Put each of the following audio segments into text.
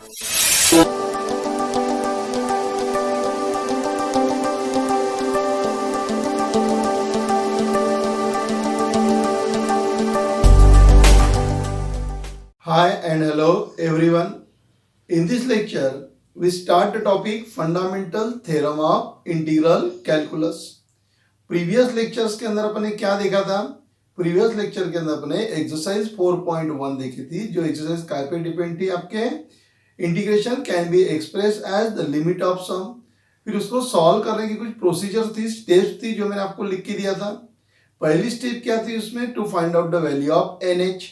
Hi and hello everyone. In this lecture, we start the topic Fundamental Theorem of Integral Calculus. Previous lectures के अंदर अपने क्या देखा था? प्रीवियस लेक्चर के अंदर अपने एक्सरसाइज 4.1 देखी थी, जो एक्सरसाइज काय पे डिपेंड थी आपके? Integration can be express as the limit of sum. फिर उसको सॉल्व करने की कुछ प्रोसीजर थी, स्टेप्स थी, जो मैंने आपको लिख के दिया था। पहली स्टेप क्या थी उसमें? To find out the value of NH।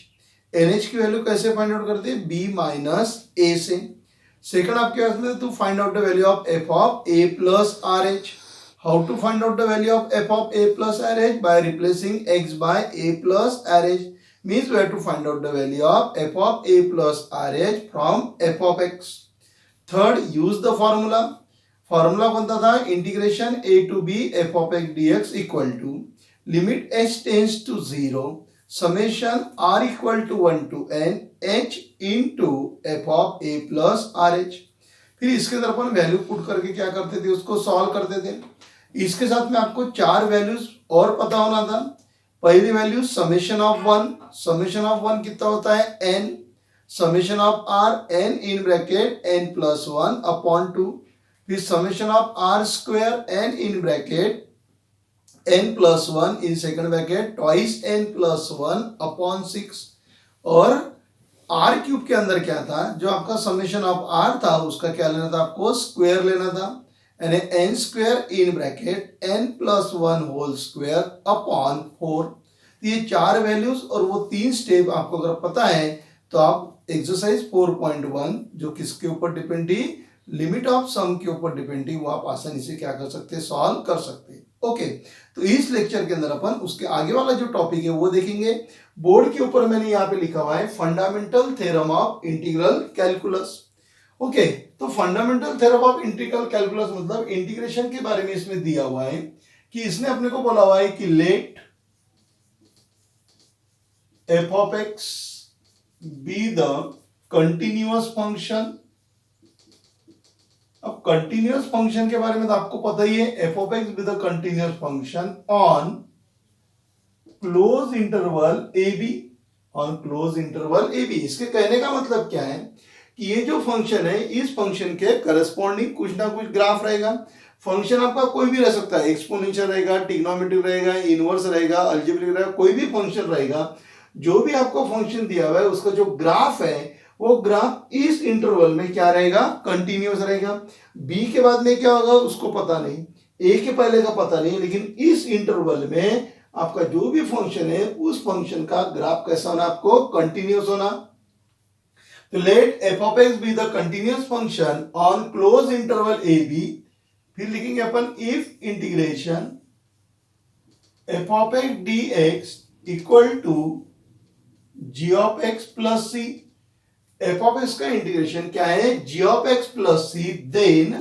NH की वैल्यू कैसे फाइंड आउट करते हैं? B माइनस A से। सेकंड आपके पास to find out the value of f of A plus RH। How to find out the value of f of A plus RH? By replacing x by A plus RH। Means we have to find out the value of f of A plus RH from f of x। Third, use the formula. Formula बनता था integration a to b f of x dx equal to limit h tends to 0 summation r equal to 1 to n h into f of a plus rh। फिर इसके अंदर अपन value put करके क्या करते थे? उसको सॉल्व करते थे। इसके साथ में आपको चार वैल्यूज और पता होना था। पहली value summation of 1। Summation of 1 कितना होता है? n। Summation of r n in bracket n plus 1 upon 2। फिर summation of r square n in bracket n plus 1 in second bracket twice n plus 1 upon 6। और r cube के अंदर क्या था? जो आपका समेशन ऑफ r था उसका क्या लेना था? आपको स्क्वायर लेना था, यानी n square in bracket n plus 1 whole square upon 4। ये चार वैल्यूज और वो तीन स्टेप आपको अगर पता है तो आप एक्सरसाइज 4.1 जो किसके ऊपर डिपेंड थी? लिमिट ऑफ सम के ऊपर डिपेंड थी, वो आप आसानी से क्या कर सकते हैं? सॉल्व कर सकते हैं। ओके, तो इस लेक्चर के अंदर अपन उसके आगे वाला जो टॉपिक है वो देखेंगे। बोर्ड के ऊपर मैंने यहाँ पे लिखा हुआ है fundamental theorem of integral calculus. Okay, तो fundamental theorem of integral calculus मतलब इंटीग्रेशन के बारे में इसमें दिया हुआ है कि इसने अपने को बोला हुआ है कि let f of x be the continuous function. अब कंटिन्यूअस फंक्शन के बारे में तो आपको पता ही है, f of x with a continuous function on close interval a b। On close interval a b। इसके कहने का मतलब क्या है कि ये जो फंक्शन है, इस फंक्शन के करस्पॉन्डिंग कुछ ना कुछ ग्राफ रहेगा। फंक्शन आपका कोई भी रह सकता है, एक्सपोनेंशियल रहेगा, ट्रिग्नोमेट्रिक रहेगा, इनवर्स रहेगा, अलजेब्रिक रहेगा, कोई भी फंक्शन रहेगा। जो भी आपको फंक्शन दिया हुआ है उसका जो ग्राफ है वो ग्राफ इस इंटरवल में क्या रहेगा? कंटिन्यूअस रहेगा। बी के बाद में क्या होगा उसको पता नहीं, ए के पहले का पता नहीं, लेकिन इस इंटरवल में आपका जो भी फंक्शन है उस फंक्शन का ग्राफ कैसा होना? आपको कंटिन्यूअस होना। तो let f of x be the continuous function on close interval A B. फिर लिखेंगे अपन if integration f of x dx equal to g of x plus c। f of x का integration क्या है? g of x plus c। Then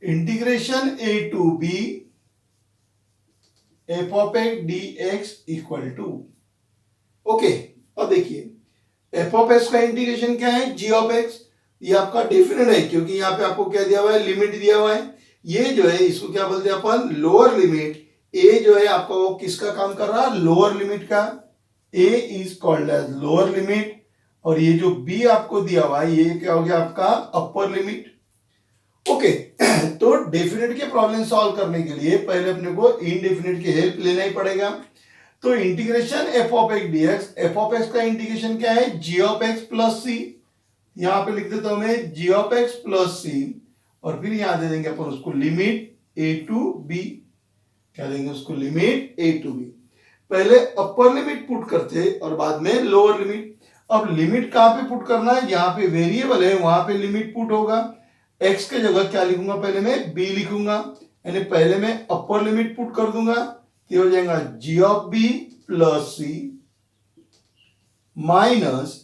integration a to b f of x dx equal to. Okay, अब देखिए f of x का integration क्या है? g of x। ये आपका डेफिनेट है क्योंकि यहां पे आपको क्या दिया हुआ है? लिमिट दिया हुआ है। ये जो है इसको क्या बोलते हैं अपन? Lower limit. a जो है आपका वो किसका काम कर रहा है? लोअर लिमिट का। a is called as lower limit. और ये जो b आपको दिया हुआ है ये क्या हो गया? आपका अपर लिमिट। ओके, तो डेफिनेट के प्रॉब्लम सॉल्व करने के लिए पहले अपने को इनडेफिनेट की हेल्प लेना ही पड़ेगा। तो integration f of x dx, f of x का इंटीग्रेशन क्या है? g of x plus c। यहां पे लिख देता हूं मैं g of x plus c। और फिर यहां दे देंगे अपन उसको लिमिट a टू b। क्या देंगे उसको? Limit a to b। पहले अपर लिमिट पुट करते और बाद में लोअर लिमिट। अब लिमिट कहां पे पुट करना है? जहां पे वेरिएबल है वहां पे लिमिट पुट होगा। x के जगह क्या लिखूंगा? पहले मैं b लिखूंगा, यानी पहले मैं अपर लिमिट पुट कर दूंगा। ये हो जाएगा g of b plus c minus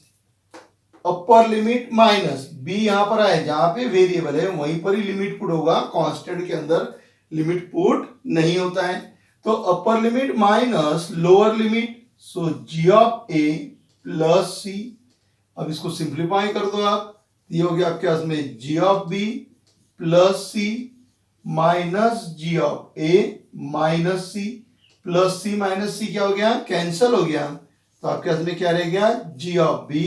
upper limit minus b। यहां पर आए जहां पे वेरिएबल है वहीं पर ही लिमिट पुट होगा, कांस्टेंट के अंदर लिमिट पुट नहीं होता है। तो अपर limit minus lower limit, so g of a plus c अब इसको सिंप्लीफाई कर दो आप, ये हो गया आपके पास में जी of B plus C minus G of A minus C, plus C minus C क्या हो गया, कैंसल हो गया, तो आपके पास में क्या रह गया, G of B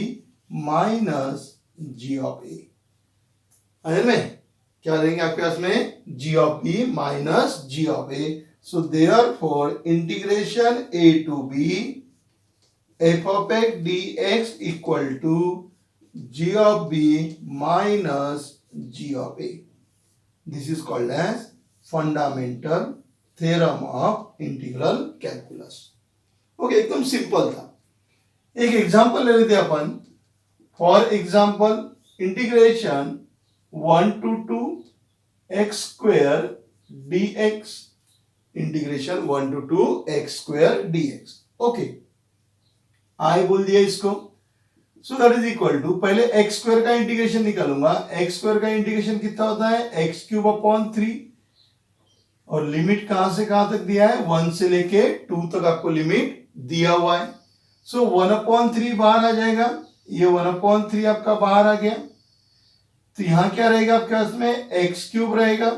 minus G of A. में क्या रहेंगे आपके पास में, जी of B minus G of A. So therefore integration A to B F of x D x equal to ji of B minus G of A. This is called as fundamental theorem of integral calculus. Okay, एकदम simple था। एक example ले लेते हैं अपन। For example integration 1 to 2 x square dx, इंटीग्रेशन 1 to 2 x square dx। Okay, I बोल दिया इसको। So that is equal to, पहले एक्स स्क्वायर का इंटीग्रेशन निकालूंगा। एक्स स्क्वायर का इंटीग्रेशन कितना होता है, एक्स क्यूब अपॉन 3, और लिमिट कहां से कहां तक दिया है, 1 से लेके 2 तक आपको लिमिट दिया हुआ है। सो 1/3 बाहर आ जाएगा, ये 1/3 आपका बाहर आ गया, तो यहां क्या रहेगा आपके पास में, एक्स क्यूब रहेगा,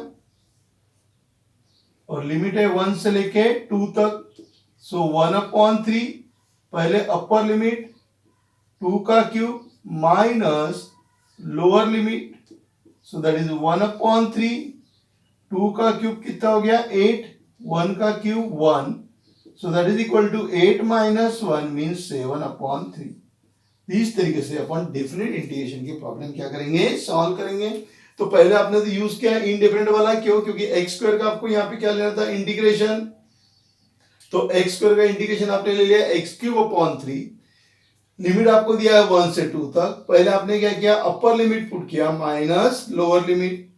और लिमिट है 1 से लेके 2 तक। सो 1/3, पहले अपर लिमिट 2 का cube minus lower limit, so that is 1/3, 2 का क्यूब कितना हो गया 8, 1 का cube 1, so that is equal to 8 minus 1 means 7/3। इस तरीके से अपन डेफिनेट इंटीग्रेशन की प्रॉब्लम क्या करेंगे, सॉल्व करेंगे। तो पहले आपने तो यूज किया इंडिफरेंट वाला, क्यों, क्योंकि एक्स स्क्वायर का आपको यहाँ पे क्या लेना था, इंटीग्रेशन। तो एक्स स्क्वायर का इंटीग्रेशन आपने ले लिया एक्स क्यूब अपॉन 3, लिमिट आपको दिया है 1 से 2 तक। पहले आपने क्या किया, अपर लिमिट पुट किया माइनस लोअर लिमिट,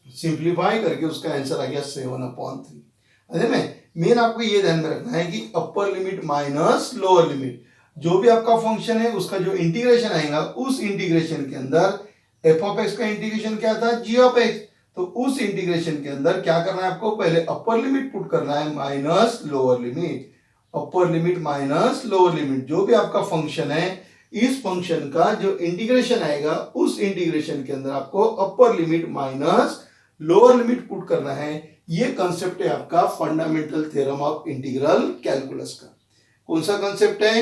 सिंप्लीफाई करके उसका आंसर आ गया 7/3। अरे में मेन आपको ये ध्यान में रखना है कि अपर लिमिट माइनस लोअर लिमिट, जो भी आपका फंक्शन है उसका जो इंटीग्रेशन आएगा, उस इंटीग्रेशन के अंदर एफ ऑफ एक्स का इंटीग्रेशन क्या था, जी ऑफ एक्स, तो उस इंटीग्रेशन के अंदर क्या करना है आपको, पहले अपर लिमिट पुट करना है minus lower limit, upper limit minus lower limit, जो भी आपका फंक्शन है, इस फंक्शन का जो इंटीग्रेशन आएगा, उस इंटीग्रेशन के अंदर आपको अपर limit minus lower limit put करना है। ये कंसेप्ट है आपका fundamental theorem of integral calculus का। कौन सा कंसेप्ट है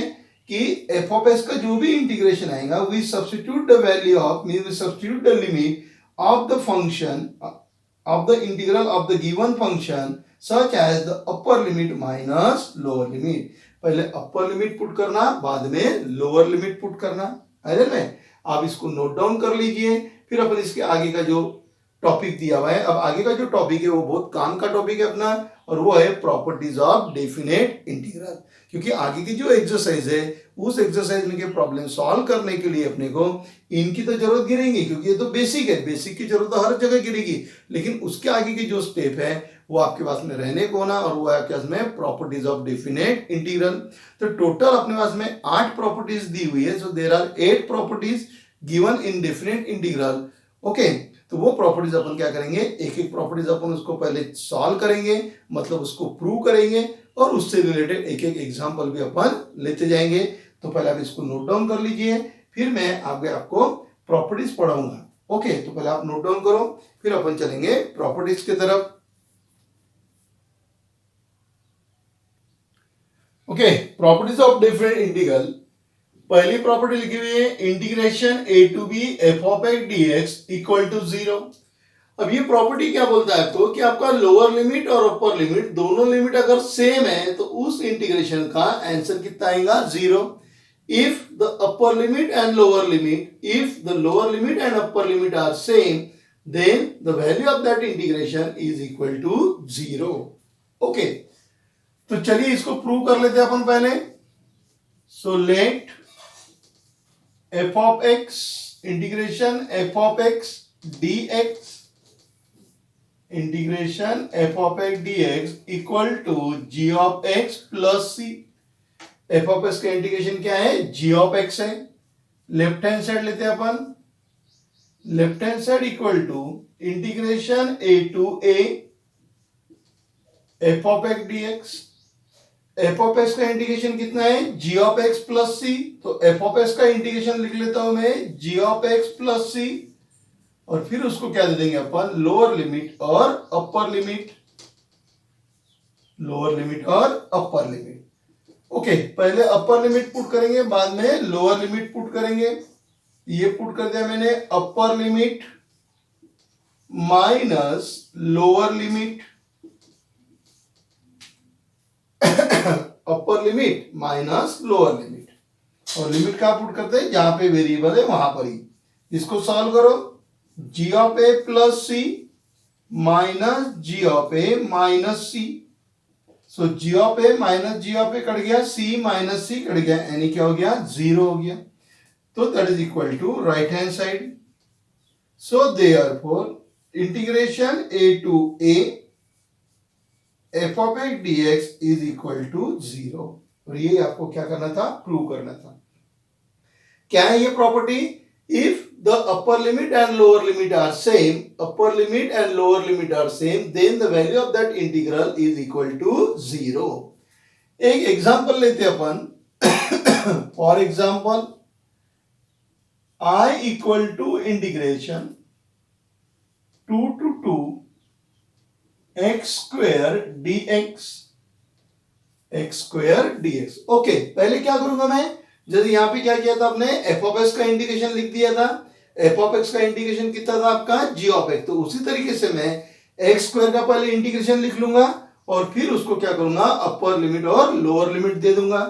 कि एफ ऑफ एक्स का जो भी इंटीग्रेशन आएगा, we substitute the value of, mean we substitute the limit of the function of the integral of the given function such as the upper limit minus lower limit. पहले upper limit put करना, बाद में lower limit put करना। है में आप इसको note down कर लीजिए, फिर अपन इसके आगे का जो टॉपिक दिया हुआ है, अब आगे का जो टॉपिक है वो बहुत काम का टॉपिक है अपना, और वो है प्रॉपर्टीज ऑफ डेफिनेट इंटीग्रल। क्योंकि आगे की जो एक्सरसाइज है, उस एक्सरसाइज में के प्रॉब्लम सॉल्व करने के लिए अपने को इनकी तो जरूरत गिरेगी, क्योंकि ये तो बेसिक है, बेसिक की जरूरत तो हर जगह गिरेगी, लेकिन उसके आगे की जो स्टेप है वो आपके पास में रहने को ना, और वो है आपके पास में प्रॉपर्टीज ऑफ डेफिनेट इंटीग्रल। तो टोटल अपने पास में 8 प्रॉपर्टीज दी हुई है। So there are 8 properties given in definite integral. Okay, तो वो प्रॉपर्टीज अपन क्या करेंगे, एक एक प्रॉपर्टीज अपन उसको पहले सॉल्व करेंगे, मतलब उसको प्रूव करेंगे, और उससे रिलेटेड एक एक एग्जांपल भी अपन लेते जाएंगे। तो पहले आप इसको नोट डाउन कर लीजिए, फिर मैं आगे आपको प्रॉपर्टीज पढ़ाऊंगा। ओके, तो पहले आप नोट डाउन करो, फिर अपन चलेंगे प्रॉपर्टीज की तरफ। Okay, properties of different integral. पहली प्रॉपर्टी लिखी हुई है, integration A to B F of x D x equal to 0। अब ये प्रॉपर्टी क्या बोलता है आपको कि आपका लोअर लिमिट और अपर लिमिट दोनों लिमिट अगर सेम है तो उस इंटीग्रेशन का आंसर कितना आएगा, 0। If the upper limit and lower limit, if the lower limit and upper limit are same, then the value of that integration is equal to 0। ओके, तो चलिए इसको प्रूव कर लेते हैं अपन पहले। So let f of x, integration f of x D x, integration f of x D x equal to ji of x plus C. F of x का इंटीग्रेशन क्या है, जी ऑफ एक्स है। Left hand side लेते हैं अपन, left hand side equal to integration A to A F of x D x, F of x का integration कितना है, जी ऑफ एक्स प्लस सी। तो एफ ऑफ एक्स का इंटीग्रेशन लिख लेता हूं मैं G of x plus C, और फिर उसको क्या दे देंगे अपन, लोअर लिमिट और अपर लिमिट, लोअर लिमिट और अपर लिमिट। ओके, पहले अपर लिमिट पुट करेंगे, बाद में लोअर लिमिट पुट करेंगे। ये पुट कर दिया मैंने, upper limit minus lower limit, upper limit minus lower limit, और लिमिट का पुट करते हैं जहां पे वेरिएबल है वहां पर ही। इसको सॉल्व करो, G of A plus C minus G of A minus C. So G of A minus G of A cut गया, सी माइनस सी कट गया, यानी क्या हो गया, जीरो हो गया। तो that is equal to right hand side. So therefore integration A to A F of x dx is equal to zero. और ये आपको क्या करना था, प्रूव करना था। क्या है ये property, if the upper limit and lower limit are same, upper limit and lower limit are same, then the value of that integral is equal to zero. एक एग्जांपल लेते अपन for example I equal to integration 2 to 2 x square dx, x square dx। Okay, पहले क्या करूंगा मैं, जैसे यहां पे क्या किया था आपने, एफ ऑफ एक्स का इंटीग्रेशन लिख दिया था। एफ ऑफ एक्स का इंटीग्रेशन कितना था आपका, जी ऑफ एक्स। तो उसी तरीके से मैं एक्स स्क्वायर का पहले इंटीग्रेशन लिख लूंगा, और फिर उसको क्या करूंगा, अपर लिमिट और लोअर लिमिट दे दूंगा।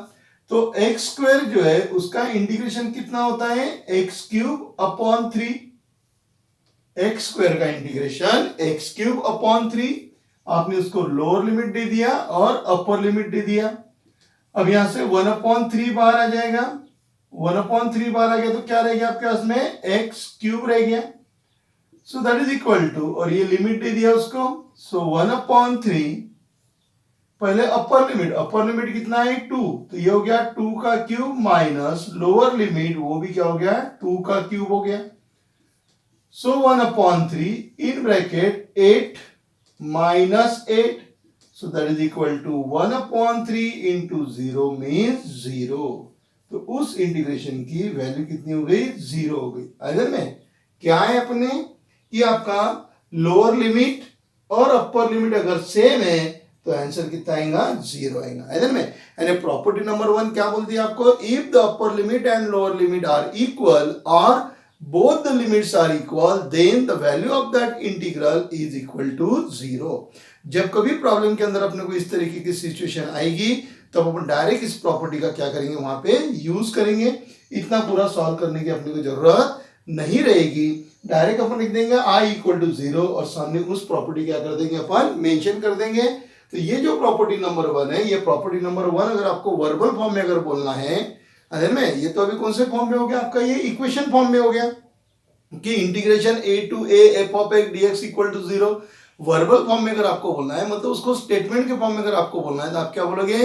तो एक्स स्क्वायर जो है उसका इंटीग्रेशन कितना होता है, x cube upon 3। X square का इंटीग्रेशन एक्स क्यूब अपॉन 3, आपने उसको लोअर लिमिट दे दिया और अपर लिमिट दे दिया। अब यहां से 1/3 बाहर आ जाएगा, 1/3 बाहर आ गया तो क्या रह गया आपके पास में, एक्स क्यूब रह गया। So that is equal to, और ये लिमिट दे दिया उसको, सो 1/3 पहले अपर लिमिट कितना है 2, तो ये हो गया 2 का क्यूब माइनस लोअर लिमिट, वो भी क्या हो गया 2 का क्यूब हो गया। सो 1/3 in bracket 8 minus 8, so that is equal to 1/3 into 0 means 0। तो उस इंटीग्रेशन की वैल्यू कितनी हो गई, 0 हो गई। अगर में क्या है अपने कि आपका लोअर लिमिट और अपर लिमिट अगर सेम है तो आंसर कितना आएगा, 0 आएगा। अगर में यानी प्रॉपर्टी नंबर 1 क्या बोलती है आपको, if the upper limit and lower limit are equal और both the limits are equal, then the value of that integral is equal to 0। जब कभी प्रॉब्लम के अंदर अपने को इस तरीके की सिचुएशन आएगी तब अपन डायरेक्ट इस प्रॉपर्टी का क्या करेंगे, वहां पे यूज करेंगे। इतना पूरा सॉल्व करने की अपने को जरूरत नहीं रहेगी, डायरेक्ट अपन लिख देंगे i इक्वल टू 0 और सामने उस प्रॉपर्टी क्या कर देंगे, अपन मेंशन कर देंगे। तो ये जो प्रॉपर्टी नंबर 1 है, ये प्रॉपर्टी नंबर 1 अगर आपको वर्बल फॉर्म में अगर बोलना है, अरे में ये तो अभी कौन से फॉर्म में हो गया आपका, ये इक्वेशन फॉर्म में हो गया कि integration a to a f of x dx equal to 0। Verbal form में अगर आपको बोलना है, मतलब उसको स्टेटमेंट के फॉर्म में अगर आपको बोलना है, तो आप क्या बोलोगे,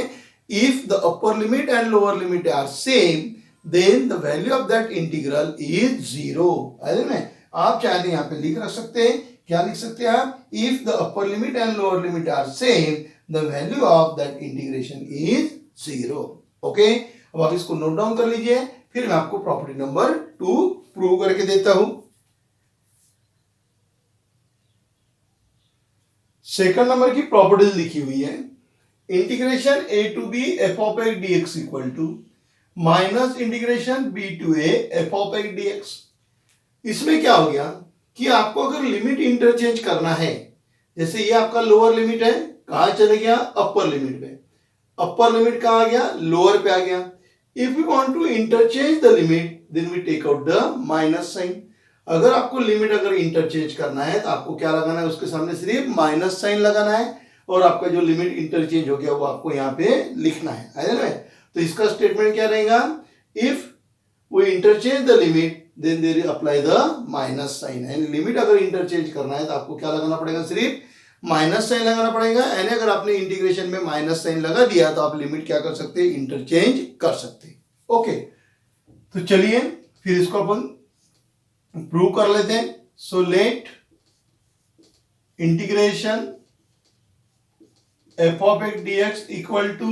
if the upper limit and lower limit are same then the value of that integral is 0। अरे में आप चाहे तो यहाँ पे लिख रख सकते हैं, क्या लिख सकते हैं आप, if the upper limit and lower limit are same the value of that integration is 0। Okay, अब आप इसको नोट डाउन कर लीजिए, फिर मैं आपको प्रॉपर्टी नंबर 2 प्रूव करके देता हूं। सेकंड नंबर की प्रॉपर्टीज लिखी हुई है, integration a to b f of x dx equal to minus integration b to a f of x dx। इसमें क्या हो गया कि आपको अगर लिमिट इंटरचेंज करना है, जैसे ये आपका लोअर लिमिट है, कहां चले गया, अपर लिमिट में, अपर लिमिट कहां आ गया, लोअर पे आ गया। If we want to interchange the limit then we take out the minus sign. अगर आपको लिमिट अगर इंटरचेंज करना है तो आपको क्या लगाना है, उसके सामने सिर्फ माइनस साइन लगाना है, और आपका जो लिमिट इंटरचेंज हो गया वो आपको यहाँ पे लिखना है। तो इसका स्टेटमेंट क्या रहेगा, if we interchange the limit then there apply the minus sign. यानी लिमिट अगर इंटरचेंज करना है तो आपको क्या लगाना पड़ेगा, सिर्फ माइनस साइन लगाना पड़ेगा। यानी अगर आपने इंटीग्रेशन में माइनस साइन लगा दिया तो आप लिमिट क्या कर सकते हैं, इंटरचेंज कर सकते हैं। ओके, तो चलिए फिर इसको अपन प्रूव कर लेते हैं। So let integration f of x dx equal to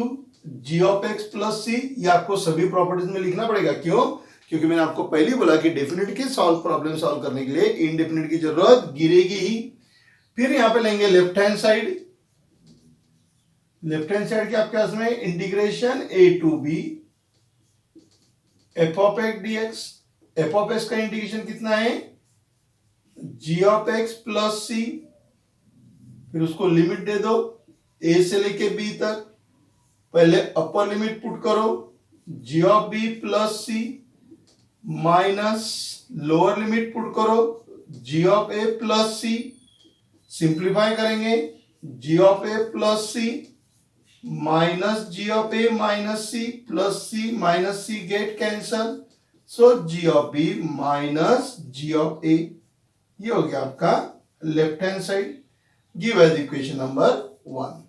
ji of x plus सी। ये आपको सभी प्रॉपर्टीज में लिखना पड़ेगा। क्यों? क्योंकि मैंने आपको पहले ही बोला कि डेफिनेट के प्रॉब्लम सॉल्व करने के लिए इनडेफिनेट की जरूरत गिरेगी ही। फिर यहां पे लेंगे left hand side. Left hand side के आपके पास में integration A to B F of x D x. F of x का इंटीग्रेशन कितना है? जी ऑफ एक्स प्लस सी। फिर उसको लिमिट दे दो ए से लेके बी तक। पहले अपर लिमिट पुट करो G of B plus C minus lower limit put करो G of A plus C. Simplify करेंगे G of A plus C minus G of A minus C plus C minus C get cancel. So G of B minus G of A. ये हो गया आपका left hand side. Give as equation number 1।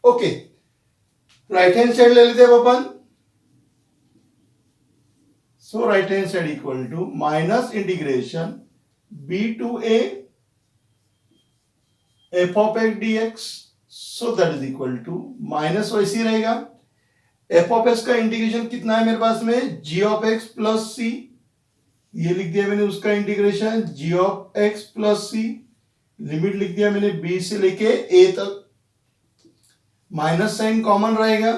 Okay, right hand side ले लेते हैं अपन। So right hand side equal to minus integration b to A F of x D x. So that is equal to minus वैसे ही रहेगा। F of x का integration कितना है मेरे पास में? जी ऑफ एक्स प्लस सी। ये लिख दिया मैंने उसका integration g of x plus C. Limit लिख दिया मैंने बी से लेके ए तक। माइनस साइन कॉमन रहेगा।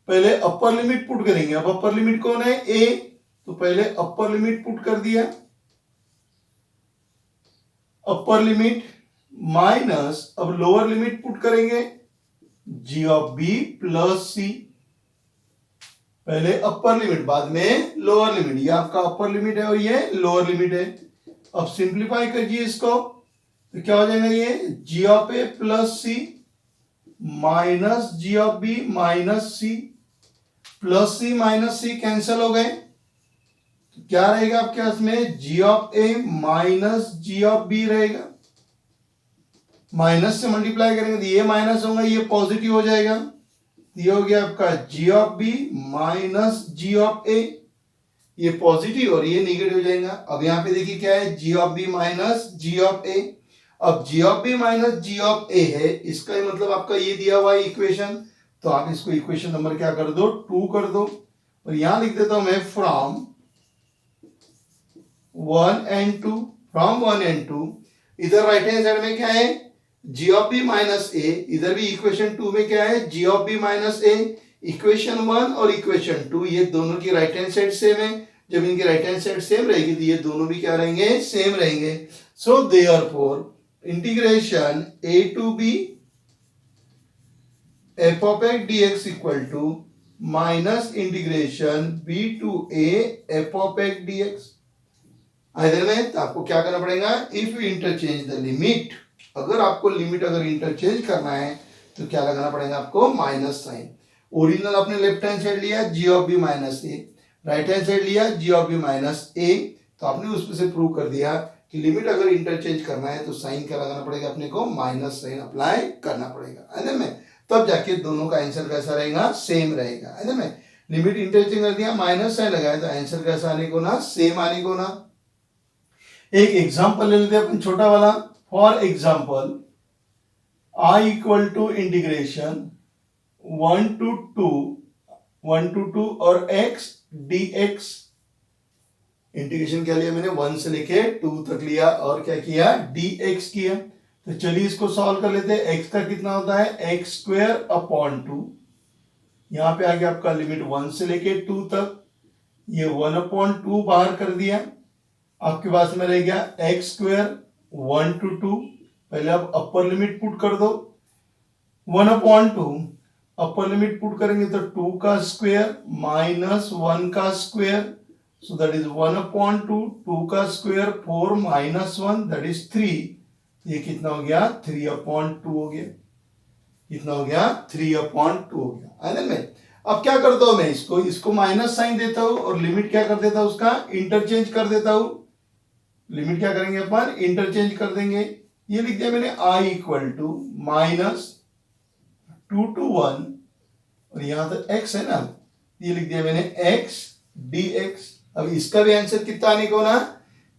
पहले अपर लिमिट पुट करेंगे। अब अपर लिमिट कौन है? ए। तो पहले अपर लिमिट पुट कर दिया। अपर लिमिट माइनस अब लोअर लिमिट पुट करेंगे जी ऑफ बी प्लस सी। पहले अपर लिमिट बाद में लोअर लिमिट। ये आपका अपर लिमिट है और ये लोअर लिमिट है। अब सिंप्लीफाई करिए इसको तो क्या हो जाएगा? ये G of A plus C minus G of B minus C. Plus C minus C cancel हो गए तो क्या रहेगा आपके पास में? जी of A minus G of B रहेगा। माइनस से मल्टीप्लाई करेंगे तो ये माइनस होगा, ये पॉजिटिव हो जाएगा। ये हो गया आपका G of B minus G of A. ये पॉजिटिव और ये निगेटिव हो जाएगा। अब यहां पे देखिए क्या है? जी of B minus G of A. अब G of B minus G of A है, इसका मतलब आपका ये दिया हुआ है इक्वेशन। तो आप इसको इक्वेशन नंबर क्या कर दो? 2 कर दो। और यहां लिख देता हूं मैं फ्रॉम 1 and 2। फ्रॉम 1 and 2 इधर राइट हैंड साइड में क्या है? जी ऑफ बी माइनस ए। इधर भी इक्वेशन 2 में क्या है? जी of B minus A. Equation 1 और इक्वेशन 2 ये दोनों की राइट हैंड साइड सेम है। जब इनकी राइट हैंड साइड सेम रहेगी तो ये दोनों भी क्या रहेंगे? सेम रहेंगे। So therefore integration A to B F of x D x equal to minus integration b to A F of x D x. इधर में तो आपको क्या करना पड़ेगा? If you interchange the limit, अगर आपको लिमिट अगर इंटरचेंज करना है तो क्या लगाना पड़ेगा आपको? Minus sign. ओरिजिनल आपने लेफ्ट हैंड साइड लिया G of B minus A, right hand side लिया G of B minus A. तो आपने उसमें से प्रूव कर दिया कि लिमिट अगर इंटरचेंज करना है तो साइन क्या लगाना पड़ेगा अपने को? माइनस साइन अप्लाई करना पड़ेगा। है में तब जाके दोनों का आंसर कैसा रहेगा? सेम रहेगा। है में लिमिट इंटरचेंज कर दिया, माइनस साइन लगाया तो आंसर कैसा आने को ना? सेम आने को ना। एक एग्जांपल ले लेते हैं अपन छोटा वाला। For example I equal to integration 1 to 2 और x dx। इंटीग्रेशन क्या लिया मैंने? 1 से लेके 2 तक लिया और क्या किया? dx किया। तो चलिए इसको सॉल्व कर लेते हैं। x का कितना होता है? x square upon 2। यहां पे आ गया आपका लिमिट 1 से लेके 2 तक। ये 1 अपॉन 2 बाहर कर दिया। आपके पास में रह गया x स्क्वायर 1 to 2। पहले आप अपर लिमिट पुट कर दो 1 अपॉन 2। अपर लिमिट पुट करेंगे तो 2 का स्क्वायर माइनस 1 का square. So that is 1 upon 2। 2 का स्क्वायर 4 माइनस 1 दैट इज 3। ये कितना हो गया? 3 अपॉन 2 हो गया। कितना हो गया? 3 अपॉन 2 हो गया। है ना? अब क्या करता हूं मैं? इसको माइनस साइन देता हूं और लिमिट क्या कर देता हूं? उसका इंटरचेंज कर देता हूं। लिमिट क्या करेंगे अपन? इंटरचेंज कर देंगे। ये लिख दिया मैंने आई इक्वल टू माइनस 2 to 1 और यहां तो x है ना, ये लिख दिया मैंने x dx। अब इसका भी आंसर कितना आने को ना?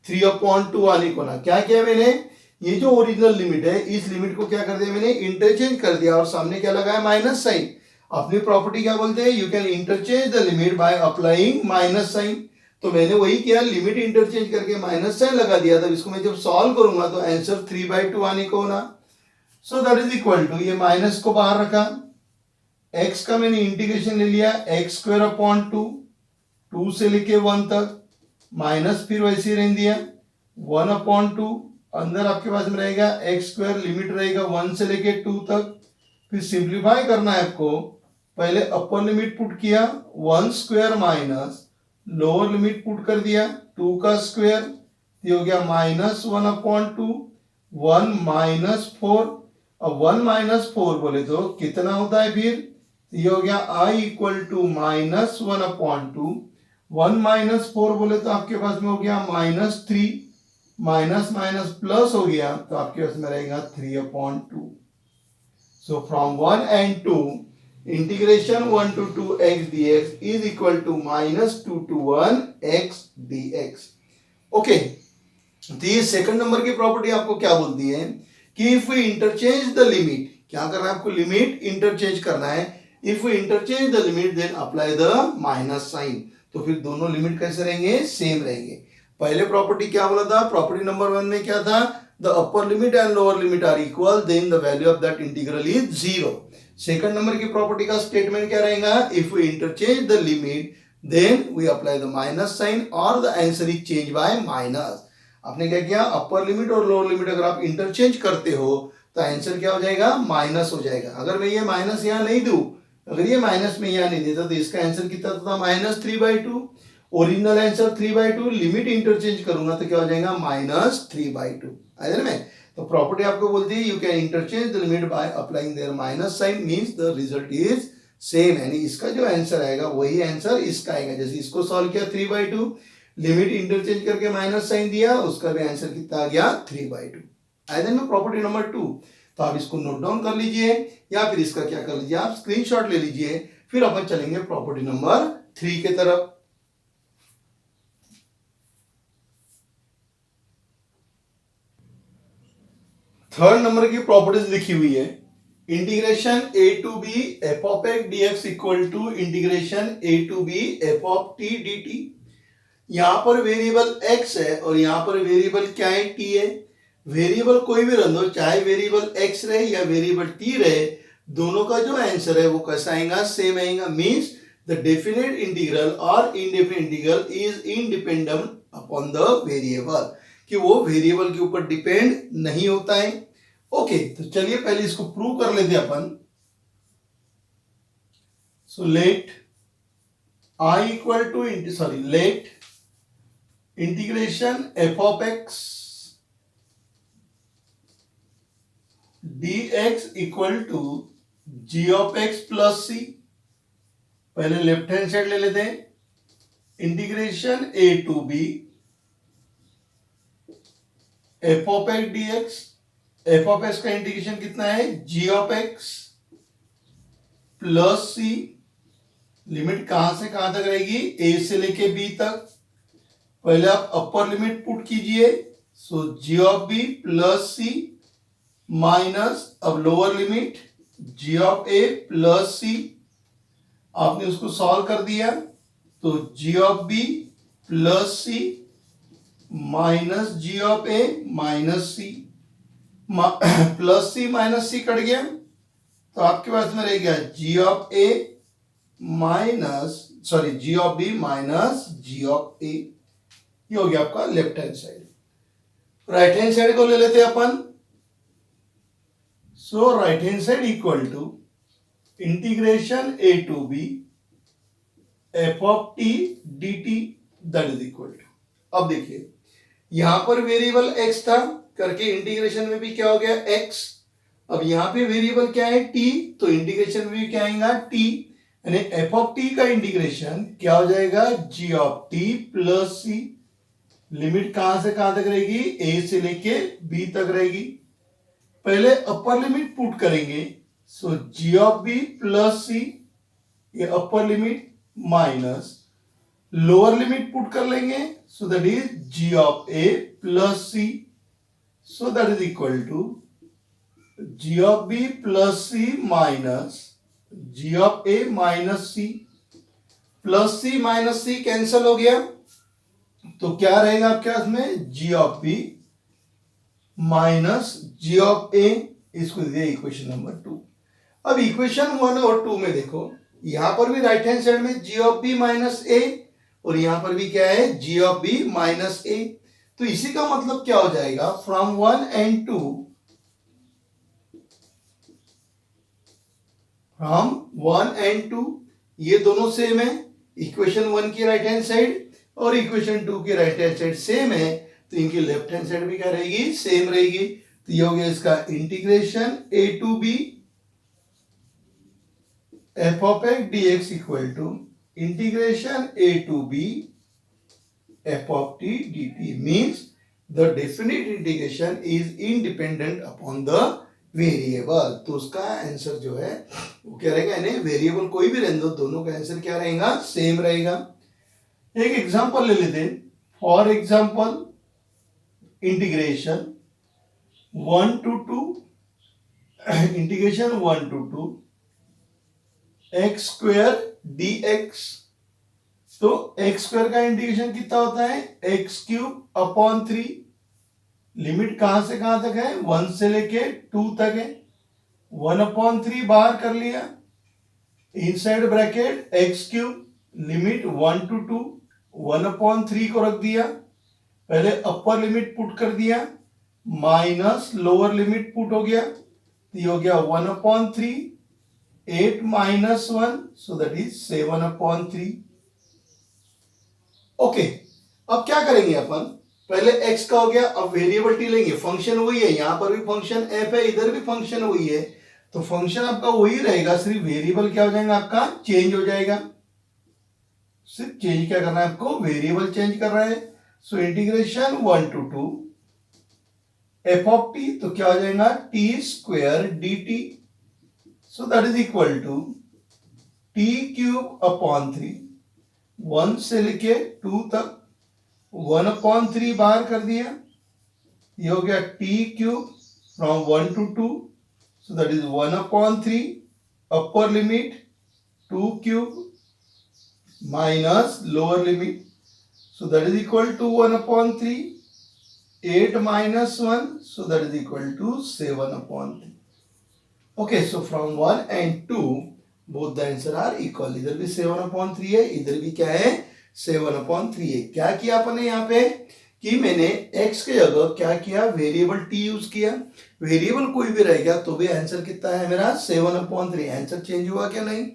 3 अपॉन 2 आने को ना। क्या किया मैंने? ये जो ओरिजिनल लिमिट है इस लिमिट को क्या कर दिया मैंने? इंटरचेंज कर दिया और सामने क्या लगाया? Minus sign. अपनी प्रॉपर्टी क्या बोलते हैं, you can interchange the limit by applying minus sign. तो मैंने वही किया, लिमिट इंटरचेंज करके माइनस साइन लगा दिया था। इसको मैं जब सॉल्व करूंगा तो आंसर 3/2 आने को ना, so that is equal to, ये माइनस को बाहर रखा, x का मैंने इंटीग्रेशन ले लिया एक्स स्क्वायर अपॉन 2 से लेके 1 तक, माइनस फिर वैसे ही रहने दिया 1/2, अंदर आपके पास में रहेगा एक्स स्क्वायर, लिमिट रहेगा 1 से लेके 2 तक। फिर सिंप्लीफाई करना है आपको, पहले अपर लिमिट पुट किया 1 square minus lower limit put कर दिया 2 का स्क्वायर, ये हो गया -1/2, 1 -4। अब 1 -4 बोले तो कितना होता है फिर, ये हो गया i इक्वल टू -1/2, 1 -4 बोले तो आपके पास में हो गया -3, माइनस माइनस प्लस हो गया तो आपके पास में रहेगा 3/2। So from 1 and 2 integration 1 to 2x dx is equal to -2 to 1 x dx। Okay, तो ये सेकंड नंबर की प्रॉपर्टी आपको क्या बोलती है कि if we interchange the limit, क्या करना है आपको, लिमिट इंटरचेंज करना है। If we interchange the limit then apply the minus sign, तो फिर दोनों लिमिट कैसे रहेंगे, सेम रहेंगे। पहले प्रॉपर्टी क्या बोला था, प्रॉपर्टी नंबर 1 में क्या था, the upper limit and lower limit are equal then the value of that integral is 0। Second number की प्रॉपर्टी का स्टेटमेंट क्या रहेगा, if we interchange the limit then we apply the minus sign और the answer is change by minus. आपने क्या किया, upper limit और lower limit अगर आप इंटरचेंज करते हो तो आंसर क्या हो जाएगा, माइनस हो जाएगा। अगर मैं ये माइनस यहाँ नहीं दूं, अगर ये माइनस में यहाँ नहीं देता तो इसका आंसर कितना था, -3/2। ओरिजिनल आंसर 3/2, लिमिट इंटरचेंज करूंगा तो क्या हो जाएगा, -3/2। आया में, तो प्रॉपर्टी आपको बोलती है you can interchange the limit by applying their minus sign, means the result is same, यानी इसका जो आंसर आएगा वही आंसर इसका आएगा। जैसे इसको सॉल्व किया 3/2, लिमिट इंटरचेंज करके माइनस साइन दिया, उसका भी आंसर कितना आ गया, 3/2। आया में प्रॉपर्टी नंबर 2। तो आप इसको नोट डाउन कर लीजिए या फिर इसका क्या कर लीजिए, आप स्क्रीनशॉट ले लीजिए, फिर अपन चलेंगे प्रॉपर्टी नंबर 3 के तरफ। थर्ड नंबर की प्रॉपर्टीज लिखी हुई है, integration a to b f of x dx equal to integration a to b f of t dt। यहां पर वेरिएबल x है और यहां पर वेरिएबल क्या है, t है। वेरिएबल कोई भी रह दो, चाहे वेरिएबल x रहे या वेरिएबल t रहे, दोनों का जो आंसर है वो कैसा आएगा, सेम आएगा। मींस द डेफिनेट इंटीग्रल और indefinite integral is independent upon the variable, कि वो वेरिएबल के ऊपर डिपेंड नहीं होता है। ओके, तो चलिए पहले इसको प्रूव कर लेते अपन। So let i equal to let integration f of x dx equal to g of x plus c। पहले लेफ्ट हैंड साइड ले लेते हैं, integration a to b f of x dx, f of x का integration कितना है, g of x plus c। Limit कहां से कहां तक रहेगी, a से लेके b तक। पहले आप अपर लिमिट पुट कीजिए, so g of b plus c minus, अब lower limit g of a plus c। आपने उसको सॉल्व कर दिया तो g of b plus c minus g of a minus c, plus c minus c cut गया तो आपके पास में रह गया g of a minus g of b minus g of a। ये हो गया आपका left hand side. Right hand side को ले लेते हैं अपन। So right hand side equal to integration a to b f of t dt that is equal to. अब देखिए यहां पर वेरिएबल x था करके इंटीग्रेशन में भी क्या हो गया, x। अब यहां पे वेरिएबल क्या है, t, तो इंटीग्रेशन में भी क्या आएगा, t, यानी f of t का इंटीग्रेशन क्या हो जाएगा, g of t plus c। Limit कहां से कहां तक रहेगी, a से लेके b तक रहेगी। पहले अपर लिमिट पुट करेंगे, so g of b plus c, ये upper limit minus lower limit put कर लेंगे, so that is g of a plus c, so that is equal to g of b plus c minus G of A minus C, plus C minus C cancel हो गया, तो क्या रहेगा आपके पास में जी of B minus G of A, इसको दिया इक्वेशन नंबर 2। अब इक्वेशन 1 और 2 में देखो, यहां पर भी राइट हैंड साइड में जी ऑफ बी माइनस ए और यहां पर भी क्या है जी ऑफ बी माइनस ए, तो इसी का मतलब क्या हो जाएगा, फ्रॉम 1 एंड 2, फ्रॉम 1 एंड 2 ये दोनों सेम है, इक्वेशन 1 की राइट हैंड साइड और इक्वेशन 2 की राइट हैंड साइड सेम है, तो इनकी लेफ्ट हैंड साइड भी क्या रहेगी, सेम रहेगी। तो ये हो गया इसका integration A to B F of x D x equal to integration A to B F of T D t, means the definite integration is independent upon the variable. तो उसका आंसर जो है वो क्या रहेगा, यानी वेरिएबल कोई भी रहने दो, दोनों का आंसर क्या रहेगा, सेम रहेगा। एक एग्जांपल ले लेते हैं, for example integration 1 to 2 integration 1 to 2 x square D x, तो एक्स स्क्वायर का इंटीग्रेशन कितना होता है, एक्स क्यूब अपॉन 3, लिमिट कहां से कहां तक है, 1 से लेके 2 तक है, 1/3 बाहर कर लिया, inside bracket x cube limit 1 to 2 1/3 को रख दिया, पहले अपर लिमिट पुट कर दिया माइनस लोअर लिमिट पुट हो गया, तो ये हो गया 1/3, 8 minus 1, so that is 7/3। Okay, अब क्या करेंगे अपन, पहले x का हो गया, अब वेरिएबल टी लेंगे, फंक्शन वही है, यहां पर भी फंक्शन f है, इधर भी फंक्शन वही है, तो फंक्शन आपका वही रहेगा, सिर्फ वेरिएबल क्या हो जाएगा आपका, चेंज हो जाएगा। सिर्फ चेंज क्या करना है आपको, वेरिएबल चेंज कर रहा है। So integration 1 to 2 f of t, तो क्या हो जाएगा t square d t, so that is equal to t cube upon 3, 1 से लेके 2 तक 1/3 बाहर कर दिया, ये हो गया T cube from 1 to 2, so that is 1/3, upper limit 2 cube minus lower limit, so that is equal to 1/3, 8 minus 1, so that is equal to 7/3. Okay, so from 1 and 2 both the answer are equal, इधर भी 7/3 है, इधर भी क्या है 7/3 है। क्या किया अपने यहाँ पे कि मैंने x के जगह क्या किया, वेरिएबल t यूज किया, वेरिएबल कोई भी रहेगा तो भी आंसर कितना है मेरा 7/3, आंसर चेंज हुआ क्या नहीं।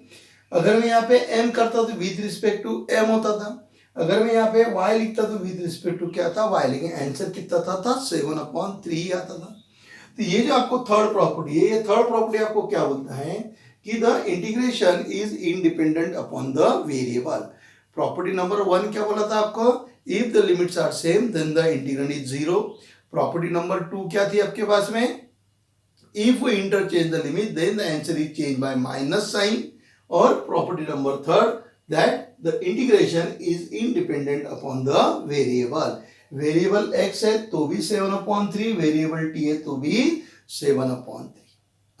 अगर मैं यहाँ पे m करता तो विद रिस्पेक्ट टू m होता था, अगर मैं यहाँ पे y लिखता तो विद रिस्पेक्ट टू क्या था, y, लेकिन आंसर कितना था 7/3 ही आता था। तो ये जो आपको थर्ड प्रॉपर्टी है, ये थर्ड प्रॉपर्टी आपको क्या बोलता है कि the integration is independent upon the variable. Property number 1 क्या बोला था आपको, if the limits are same then the integral is 0। Property number 2 क्या थी आपके पास में, if we interchange the limit then the answer is change by minus sign. और property number 3 that the integration is independent upon the variable, variable x है तो भी 7/3, variable t है तो भी 7/3।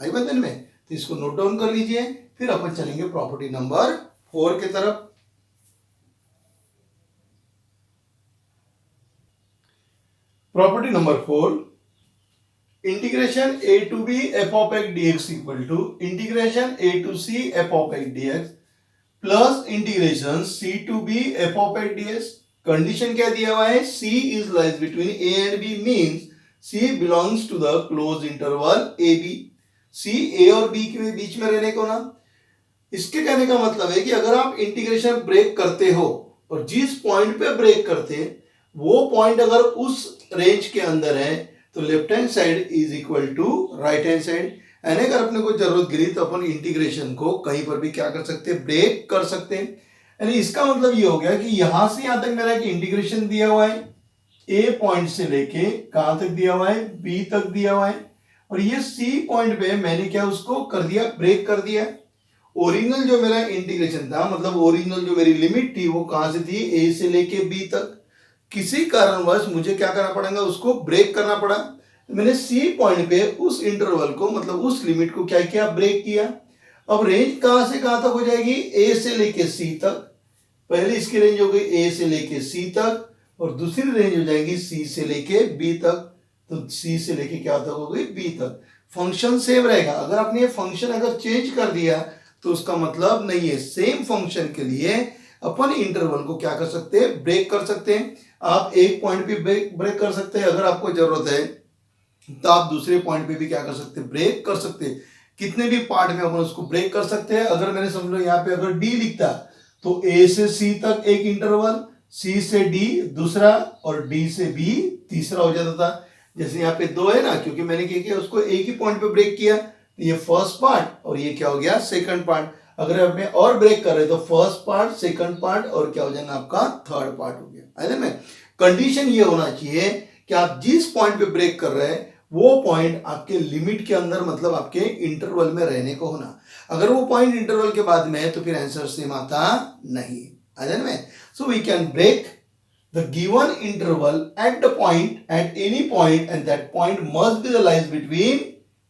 आई बात में, तो इसको नोट डाउन कर लीजिए, फिर अपन चलेंगे प्रॉपर्टी नंबर 4 की तरफ। Property number 4, integration a to b f of x dx equal to integration a to c f of x dx plus integration c to b f of x dx। Condition क्या दिया हुआ है, c is lies between a and b, means c belongs to the close interval a b। c a और b के बीच में रहने को ना, इसके कहने का मतलब है कि अगर आप इंटीग्रेशन ब्रेक करते हो और जिस पॉइंट पे ब्रेक करते वो पॉइंट अगर उस रेंज के अंदर है तो left hand side is equal to right hand side, यानी अगर अपने को जरूरत गिरी तो अपन इंटीग्रेशन को कहीं पर भी क्या कर सकते हैं, ब्रेक कर सकते हैं। यानी इसका मतलब ये हो गया कि यहां से यहां तक मेरा एक इंटीग्रेशन दिया हुआ है, ए पॉइंट से लेके कहां तक दिया हुआ है, बी तक दिया हुआ है, और ये सी पॉइंट पे मैंने क्या उसको कर दिया, ब्रेक कर दिया। ओरिजिनल जो मेरा इंटीग्रेशन था, मतलब ओरिजिनल जो मेरी लिमिट थी वो कहां से थी, ए से लेके बी तक, किसी कारणवश मुझे क्या करना पड़ेगा, उसको ब्रेक करना पड़ा। तो मैंने सी पॉइंट पे उस इंटरवल को, मतलब उस लिमिट को क्या किया, ब्रेक किया। अब रेंज कहां से कहां तक हो जाएगी, ए से लेके सी तक। पहले इसकी रेंज हो गई ए से लेके सी तक, और दूसरी रेंज हो जाएगी सी से लेके बी तक। तो सी से लेके क्या तक हो गई, बी तक। फंक्शन सेम रहेगा। अगर आपने ये फंक्शन अगर चेंज कर दिया तो उसका मतलब नहीं है। सेम फंक्शन के लिए अपन इंटरवल को क्या कर सकते हैं, ब्रेक कर सकते हैं। आप एक पॉइंट पे ब्रेक कर सकते हैं, अगर आपको जरूरत है तो आप दूसरे पॉइंट पे भी क्या कर सकते हैं, ब्रेक कर सकते हैं। कितने भी पार्ट में अपन उसको ब्रेक कर सकते हैं। अगर मैंने समझ लो यहाँ पे अगर डी लिखता तो ए से सी तक एक इंटरवल, सी से डी दूसरा, और डी से बी तीसरा हो जाता था। जैसे यहाँ पे दो है ना, क्योंकि मैंने क्या किया, उसको एक ही पॉइंट पे ब्रेक किया, तो ये फर्स्ट पार्ट और ये क्या हो गया, सेकंड पार्ट। अगर आप में और ब्रेक कर रहे तो फर्स्ट पार्ट, सेकंड पार्ट, और क्या हो जाएगा आपका थर्ड पार्ट हो गया, है ना। कंडीशन ये होना चाहिए कि आप जिस पॉइंट पे ब्रेक कर रहे हैं वो पॉइंट आपके लिमिट के अंदर, मतलब आपके इंटरवल में रहने को होना। अगर वो पॉइंट इंटरवल के बाद में है तो फिर आंसर सेम आता नहीं, है ना। So we can break the given interval at the point, at any point, and that point must be the lies between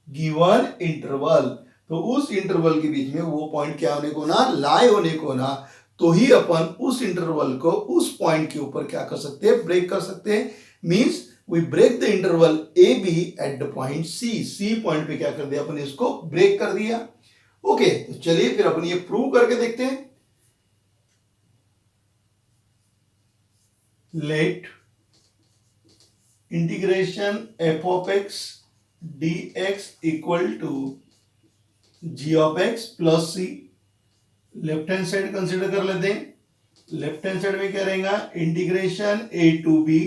given interval। तो उस इंटरवल के बीच में वो पॉइंट क्या होने को ना, लाई होने को ना, तो ही अपन उस इंटरवल को उस पॉइंट के ऊपर क्या कर सकते हैं, ब्रेक कर सकते हैं। Means we break the interval A b at the point c. C point पे क्या कर दिया अपन, इसको ब्रेक कर दिया। ओके, तो चलिए फिर अपन ये प्रूव करके देखते हैं। Let integration f of x dx equal to g of x plus c। Left hand side consider कर लेते हैं। लेफ्ट हैंड साइड में क्या रहेगा, integration a to b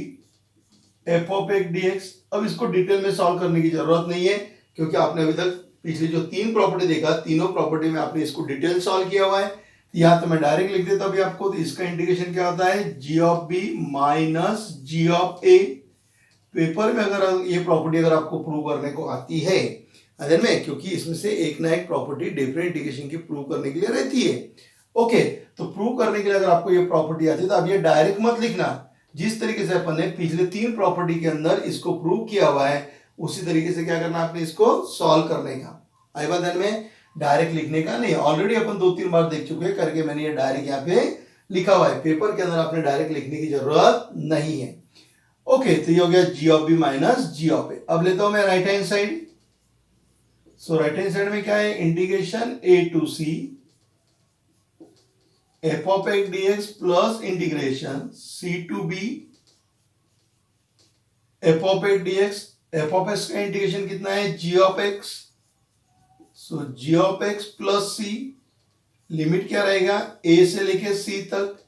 f of x dx। अब इसको डिटेल में सॉल्व करने की जरूरत नहीं है, क्योंकि आपने अभी तक पिछली जो तीन प्रॉपर्टी देखा, तीनों प्रॉपर्टी में आपने इसको डिटेल सॉल्व किया हुआ है। यहां तो मैं डायरेक्ट लिख देता अभी आपको। तो इसका इंटीग्रेशन क्या होता है, जी of B minus G of A. Paper में अगर ये प्रॉपर्टी अगर आपको प्रूव करने को आती है अदर में, क्योंकि इसमें से एक ना एक प्रॉपर्टी डिफरेंट इंटीग्रेशन की प्रूव करने के लिए रहती है। ओके, तो प्रूव करने के लिए अगर आपको ये प्रॉपर्टी आती है तो आप ये डायरेक्ट मत लिखना। जिस तरीके से अपन ने पिछले तीन प्रॉपर्टी के अंदर इसको प्रूव किया हुआ है, उसी तरीके से क्या करना आपने, इसको सॉल्व करने का। आई बात ध्यान में, डायरेक्ट लिखने का नहीं। ऑलरेडी अपन दो तीन बार देख चुके हैं करके, मैंने ये डायरेक्ट यहाँ पे लिखा हुआ है। पेपर के अंदर आपने डायरेक्ट लिखने की जरूरत नहीं है। ओके, तो ये हो गया G of B minus G of A. अब लेता हूं मैं right hand side. So right hand side में क्या है, integration A to C F of x dx plus integration C to B F of x DX. F of x का integration कितना है, जी of x. So G of x plus C, limit क्या रहेगा, A से लेके C तक,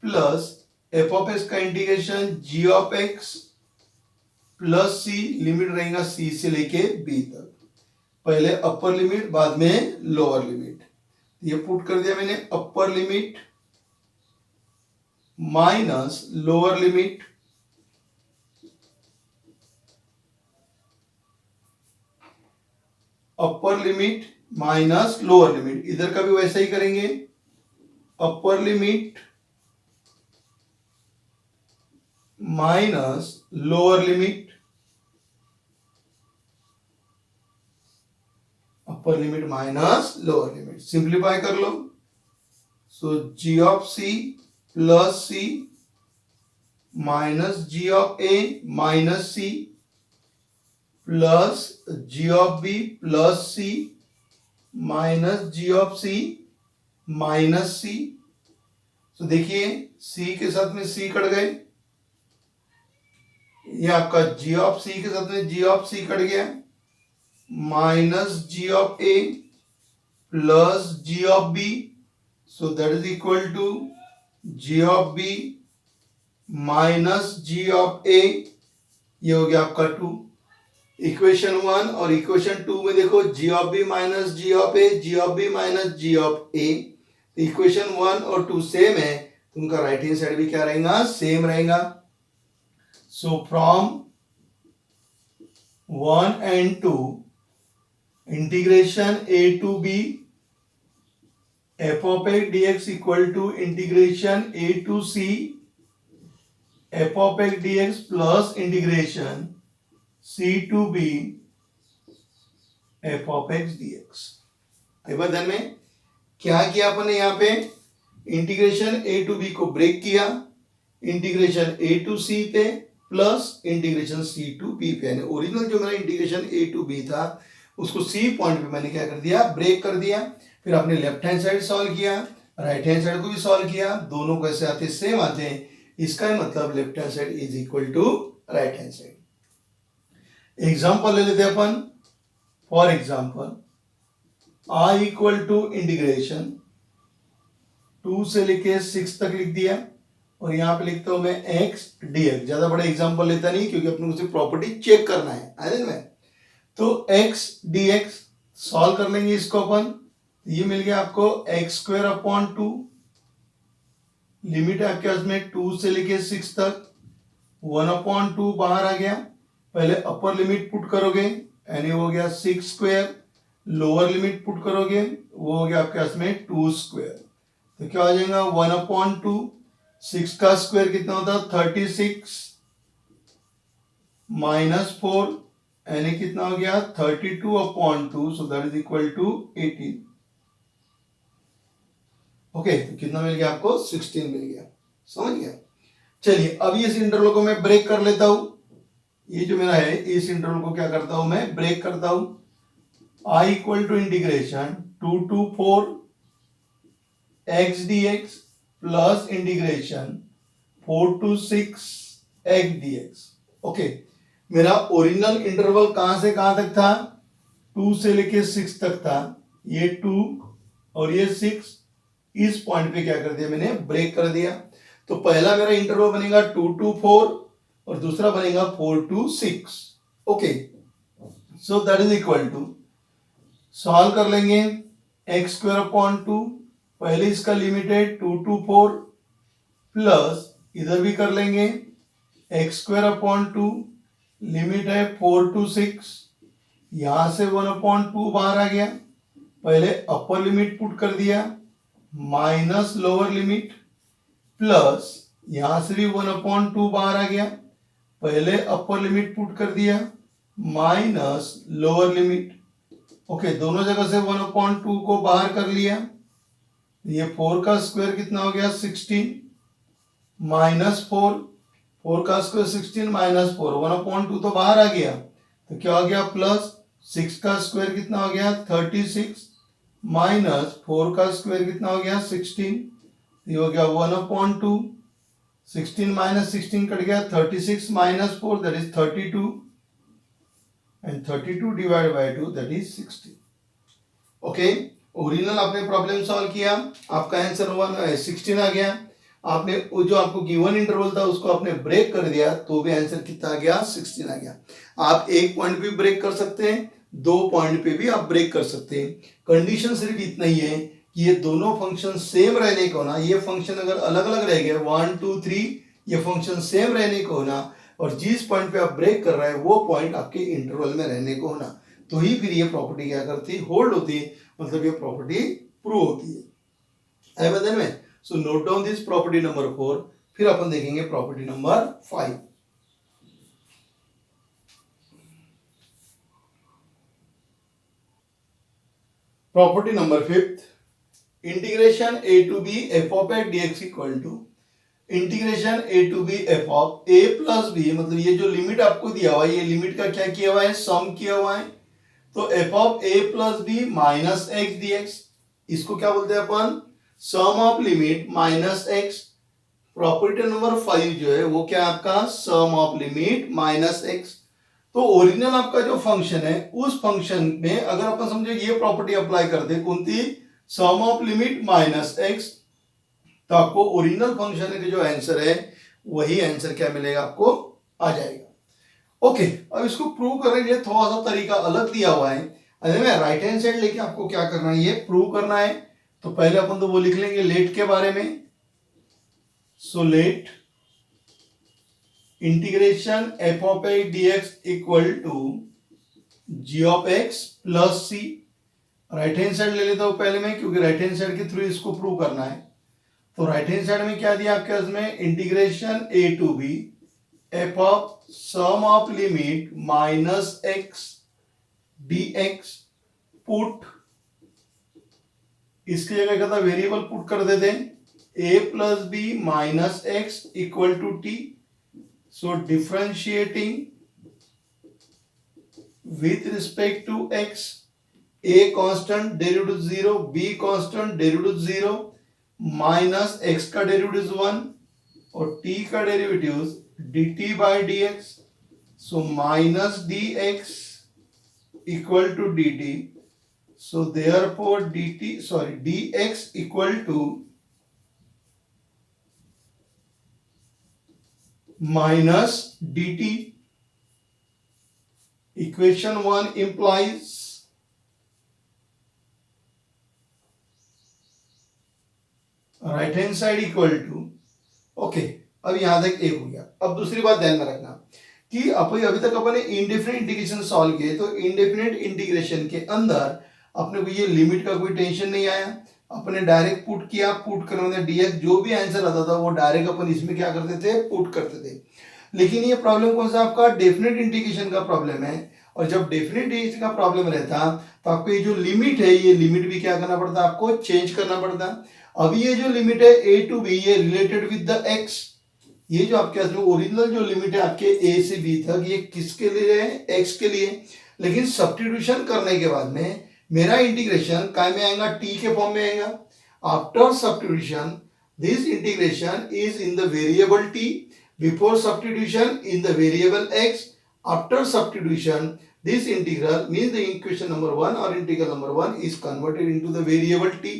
plus F of x का integration g of x plus C, limit रहेगा सी से लेके बी तक। पहले अपर लिमिट, बाद में लोअर लिमिट। ये पुट कर दिया मैंने, upper limit minus lower limit upper limit minus lower limit. इधर का भी वैसा ही करेंगे, upper limit minus lower limit, upper limit minus lower limit. Simplify कर लो। So G of C plus C minus G of A minus C plus G of B plus C minus G of C minus C. तो देखिए सी के साथ में सी cut गए, ये आपका जी ऑफ सी के साथ में जी ऑफ सी कट गया, minus G of A plus G of B. So that is equal to ji of B minus G of A. ये हो गया आपका 2। इक्वेशन 1 और इक्वेशन 2 में देखो, G of B minus G of A, G of B minus G of A. Equation 1 और 2 same है, तो उनका राइट हैंड साइड भी क्या रहेगा, सेम रहेगा। सो from 1 and 2 integration a to b f of x dx equal to integration a to c f of x dx plus integration c to b f of x dx। एक बार ध्यान में क्या किया अपन ने यहाँ पे, इंटीग्रेशन ए टू बी को break किया, इंटीग्रेशन ए टू सी पे plus integration C to b पे, यानी ओरिजिनल जो मेरा इंटीग्रेशन ए टू बी था उसको सी पॉइंट पे मैंने क्या कर दिया, ब्रेक कर दिया। फिर आपने लेफ्ट हैंड साइड सॉल्व किया, राइट हैंड साइड को भी सॉल्व किया, दोनों कैसे आते, सेम आते हैं। इसका मतलब left hand side is equal to right hand side. Example ले लेते हैं अपन। For example i equal to integration 2 से लेके 6 तक लिख दिया, और यहां पे लिखता हूं मैं x dx। ज्यादा बड़ा एग्जांपल लेता नहीं क्योंकि अपने को सिर्फ प्रॉपर्टी चेक करना है में। तो x dx सॉल्व कर लेंगे इसको अपन, ये मिल गया आपको एक्स स्क्वायर अपॉन 2, लिमिट है आपके पास में 2 से लेके 6 तक, 1/2 बाहर आ गया। पहले अपर लिमिट पुट करोगे यानी हो गया 6 स्क्वायर, लोअर लिमिट पुट करोगे वो हो गया आपके पास में 2 स्क्वायर। तो क्या हो जाएगा 1/2, 6 का स्क्वायर कितना होता है 36 माइनस 4 यानी कितना हो गया 32/2, so that is equal to 18। Okay तो कितना मिल गया आपको 16 मिल गया, समझ गया। चलिए अब इस इंटरवल को मैं ब्रेक कर लेता हूं, ये जो मेरा है इस इंटरवल को क्या करता हूं मैं ब्रेक करता हूं। i equal to integration 2 to 4 x dx plus integration 4 to 6 x dx। Okay मेरा ओरिजिनल इंटरवल कहां से कहां तक था, 2 से लेके 6 तक था, ये 2 और ये 6, इस पॉइंट पे क्या कर दिया मैंने ब्रेक कर दिया। तो पहला मेरा इंटरवल बनेगा 2 to 4 और दूसरा बनेगा 4 to 6। Okay so that is equal to, solve कर लेंगे x स्क्वायर अपॉन 2, पहले इसका लिमिट है 2 to 4 प्लस इधर भी कर लेंगे x स्क्वायर अपॉन 2, लिमिट है 4 to 6, यहां से 1/2 बाहर आ गया, पहले अपर लिमिट पुट कर दिया माइनस लोअर लिमिट प्लस यहां से भी 1/2 बाहर आ गया, पहले अपर लिमिट पुट कर दिया माइनस लोअर लिमिट। ओके दोनों जगह से 1/2 को बाहर कर लिया, ये 4 का स्क्वायर कितना हो गया 16 माइनस 4, 4 का स्क्वायर 16 माइनस 4, 1/2 तो बाहर आ गया, तो क्या हो गया प्लस 6 का स्क्वायर कितना हो गया 36 माइनस 4 का स्क्वायर कितना हो गया 16, ये हो गया 1/2, 16 माइनस 16 कट गया 36 minus 4 that is 32 and 32 divide by 2 that is 60। Okay original आपने प्रॉब्लम सॉल्व किया, आपका आंसर 16 आ गया। आपने जो आपको गिवन इंटरवल था उसको आपने ब्रेक कर दिया तो भी आंसर कितना आ गया 16 आ गया। आप एक पॉइंट पे ब्रेक कर सकते हैं, 2 पॉइंट पे भी आप ब्रेक कर सकते हैं। कंडीशन सिर्फ इतना ही है कि ये दोनों फंक्शन सेम रहने को ना, ये फंक्शन अगर अलग अलग रह गए 1 2 3 ये फंक्शन सेम रहने को ना, और जिस पॉइंट पे आप ब्रेक कर रहे हैं वो पॉइंट आपके इंटरवल में रहने को होना, तो ही फिर ये प्रॉपर्टी क्या करती होल्ड होती है, मतलब ये प्रॉपर्टी प्रूव होती है बदन में। So note down this property number 4, फिर अपन देखेंगे property number 5। Property number 5, integration a to b f of x dx equal to integration a to b f of a plus b, मतलब ये जो लिमिट आपको दिया हुआ है ये लिमिट का क्या किया हुआ है सम किया हुआ है, तो f of a plus b minus x dx, इसको क्या बोलते हैं अपन sum of limit minus x। Property number 5 जो है वो क्या आपका sum of limit minus x। तो ओरिजिनल आपका जो फंक्शन है उस फंक्शन में अगर अपन समझे ये प्रॉपर्टी अप्लाई कर दे कौन सी सम ऑफ लिमिट माइनस x, तो आपको ओरिजिनल फंक्शन का जो आंसर है वही आंसर क्या मिलेगा आपको आ जाएगा। ओके अब इसको प्रूव करने के लिए थोड़ा सा तरीका अलग दिया हुआ है, अरे मैं राइट हैंड साइड लेके आपको क्या करना है ये प्रूव करना है। तो पहले अपन तो वो लिख लेंगे लेट के बारे में, so let integration f of x dx equal to g of x plus c। Right hand side ले लेता हूं पहले में क्योंकि राइट हैंड साइड के थ्रू इसको प्रूव करना है। तो राइट हैंड साइड में क्या दिया आपके पास में integration a to b f of sum of limit minus x dx put इसकी जगह क्या था, वेरिएबल पुट कर देते हैं, a plus b minus x equal to t. So differentiating with respect to x, a constant derivative 0, b constant derivative 0, minus x का derivative 1 और t का derivative dt by dx. So minus dx equal to dt. So therefore dx equal to minus dt. Equation 1 implies right hand side equal to, okay. अब यहां तक एक हो गया. अब दूसरी बात ध्यान में रखना कि अभी तक अपने इंडेफिनिट इंटीग्रेशन सॉल्व किए, तो इंडेफिनिट इंटीग्रेशन के अंदर अपने को ये लिमिट का कोई टेंशन नहीं आया. अपने डायरेक्ट पुट किया, पुट करने डीएक्स जो भी आंसर आता था वो डायरेक्ट अपन इसमें क्या करते थे, पुट करते थे. लेकिन ये प्रॉब्लम कौन सा आपका, डेफिनेट इंटीग्रेशन का प्रॉब्लम है. और जब डेफिनेट इंटीग्रेशन का प्रॉब्लम रहता तो आपको ये जो लिमिट है, ये लिमिट भी क्या करना पड़ता, आपको चेंज करना पड़ता. अभी ये जो लिमिट है a टू b, ये रिलेटेड विद द x. ये जो आपके ओरिजिनल जो लिमिट है आपके a से b तक, ये किसके लिए है, x के लिए. लेकिन सब्स्टिट्यूशन करने के बाद में मेरा इंटीग्रेशन काय में आएगा, t के फॉर्म में आएगा. After substitution this integration is in the variable t. Before substitution in the variable x. After substitution, this integral means the equation number 1 or integral number 1 is converted into the variable t.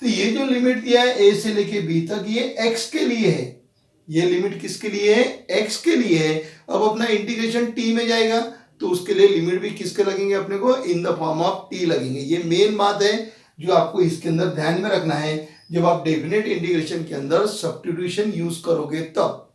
तो ये जो limit दिया है a से लेके b तक, ये x के लिए है. ये लिमिट किसके लिए है, x के लिए है. अब अपना इंटीग्रेशन t में जाएगा तो उसके लिए लिमिट भी किसके लगेंगे, अपने को in the form of t लगेंगे. ये मेन बात है जो आपको इसके अंदर ध्यान में रखना है जब आप डेफिनेट इंटीग्रेशन के अंदर सब्स्टिट्यूशन यूज करोगे तब.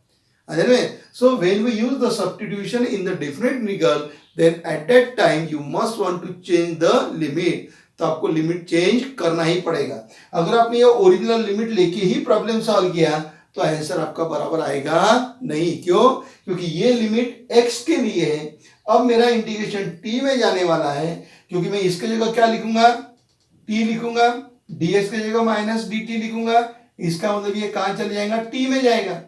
So when we use the substitution in the definite integral, then at that time you must want to change the limit. तो आपको लिमिट चेंज करना ही पड़ेगा. अगर आपने ये ओरिजिनल लिमिट लेके ही प्रॉब्लम सॉल्व किया तो आंसर आपका बराबर आएगा नहीं. क्यों, क्योंकि ये लिमिट x के लिए है. अब मेरा इंटीग्रेशन t में जाने वाला है, क्योंकि मैं इसके जगह क्या लिखूंगा, t लिखूंगा, dx की जगह माइनस dt लिखूंगा. इसका मतलब ये कहां चले जाएगा, t में जाएगा.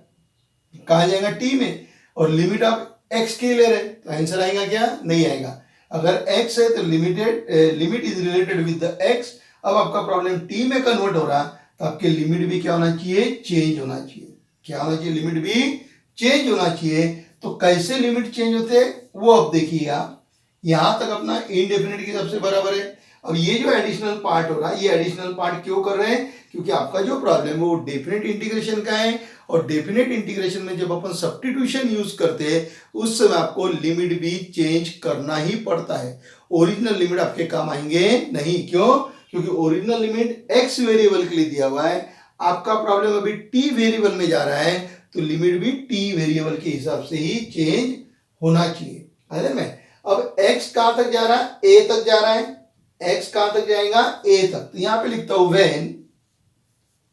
कहा जाएगा टी में, और लिमिट आप x के ले रहे तो आंसर आएगा क्या, नहीं आएगा. अगर x है तो limit is related with the x. अब आपका प्रॉब्लम t में कन्वर्ट हो रहा तो आपके लिमिट भी क्या होना चाहिए, चेंज होना चाहिए. क्या होना चाहिए, लिमिट भी चेंज होना चाहिए. तो कैसे लिमिट चेंज होते हैं वो अब देखिएगा. यहां तक अपना इनडेफिनिट की सबसे बराबर है. अब ये जो एडिशनल पार्ट हो रहा है, ये एडिशनल पार्ट क्यों कर रहे हैं, क्योंकि आपका जो प्रॉब्लम है वो डेफिनेट इंटीग्रेशन का है. और डेफिनेट इंटीग्रेशन में जब अपन सब्स्टिट्यूशन यूज करते हैं उस समय आपको लिमिट भी चेंज करना ही पड़ता है. ओरिजिनल लिमिट आपके काम आएंगे नहीं. क्यों, क्योंकि ओरिजिनल लिमिट x वेरिएबल के लिए दिया हुआ है. आपका प्रॉब्लम अभी t वेरिएबल में जा रहा है तो लिमिट भी t वेरिएबल के हिसाब से ही चेंज होना चाहिए. है ना. अब x कहां तक जा रहा है, a तक जा रहा है. x कहां तक जाएगा, a तक. तो यहां पे लिखता हूं व्हेन.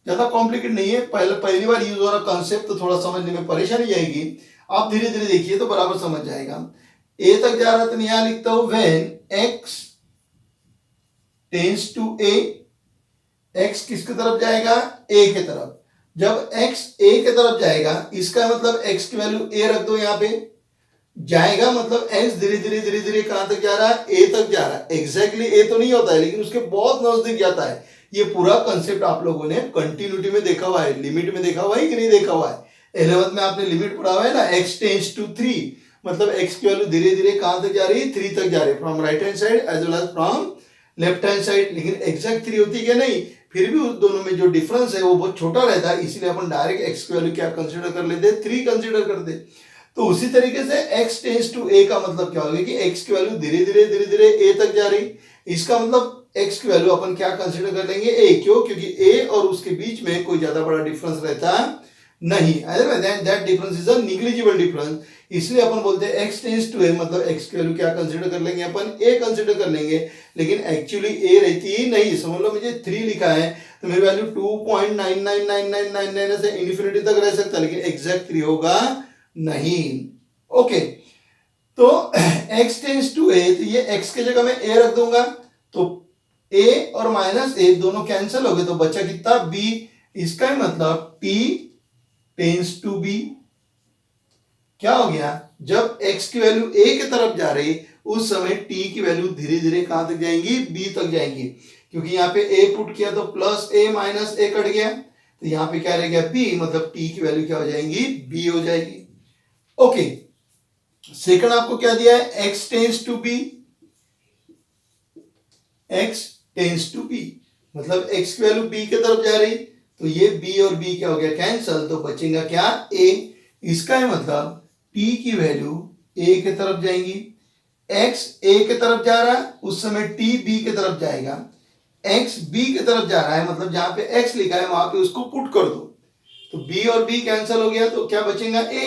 ज्यादा कॉम्प्लिकेट नहीं है, पहली बार यूज हो रहा कंसेप्ट तो थोड़ा समझने में परेशानी जाएगी. आप धीरे धीरे देखिए तो बराबर समझ जाएगा. a तक जा रहा है तो यहां लिखता हूं when x tends to a. x किसकी तरफ जाएगा, a के तरफ. जब x a के तरफ जाएगा इसका मतलब x की वैल्यू a रख दो यहां पे. जाएगा मतलब x धीरे धीरे धीरे धीरे कहां तक जा रहा है, a तक जा रहा है. एग्जैक्टली a तो नहीं होता है लेकिन उसके बहुत नजदीक जाता है. ये पूरा कंसेप्ट आप लोगों ने कंटिन्यूटी में देखा हुआ है, लिमिट में देखा हुआ है कि नहीं देखा हुआ है. 11th में आपने लिमिट पढ़ा हुआ है ना, x टेंड्स टू 3. मतलब x की वैल्यू धीरे धीरे कहां तक जा रही है, 3 तक जा रही है. From right hand side as well as from left hand side. लेकिन एग्जैक्ट 3 होती है नहीं, फिर भी उस दोनों में जो डिफरेंस है वो बहुत छोटा रहता है. इसलिए अपन डायरेक्ट x की वैल्यू क्या कंसिडर कर लेते हैं, 3 कंसिडर करते. तो उसी तरीके से x टेंड्स टू a का मतलब क्या होगा कि x की वैल्यू धीरे धीरे a तक जा रही. इसका मतलब x की वैल्यू अपन क्या कंसीडर कर लेंगे, a. क्यों, क्योंकि a और उसके बीच में कोई ज्यादा बड़ा डिफरेंस रहता नहीं. That difference is a negligible difference. इसलिए अपन बोलते हैं x टेंड्स टू a, मतलब x की वैल्यू क्या कंसीडर कर लेंगे, अपन a कंसीडर कर लेंगे. लेकिन एक्चुअली a रहती ही नहीं. समझ लो मुझे 3 लिखा है तो मेरी वैल्यू 2.999999 से इन्फिनिटी तक रह सकता है, लेकिन एग्जैक्ट 3 होगा नहीं. ओके, तो x टेंड्स टू a, तो ये x के जगह मैं a रख दूंगा तो a और माइनस a दोनों कैंसिल हो गए, तो बचा कितना b। इसका ही मतलब t टेंस टू b। क्या हो गया, जब x की वैल्यू a की तरफ जा रही उस समय t की वैल्यू धीरे धीरे कहां तक जाएंगी, b तक जाएंगी, क्योंकि यहाँ पे a पुट किया तो plus a minus a cut गया, तो यहाँ पे क्या रह गया b, मतलब t की वैल्यू क्या हो जाएंगी, b हो जाएगी। ओके, सेकंड आपको क्या दिया है, x tends to b, x tends to b, मतलब x की वैल्यू b की तरफ जा रही, तो ये b और b क्या हो गया, कैंसल, तो बचेगा क्या, a। इसका है मतलब t की वैल्यू a की तरफ जाएंगी, x a की तरफ जा रहा है उस समय t b की तरफ जाएगा, x b की तरफ जा रहा है, मतलब जहां पे x लिखा है वहां पे उसको पुट कर दो, तो b और b कैंसिल हो गया, तो क्या बचेगा a,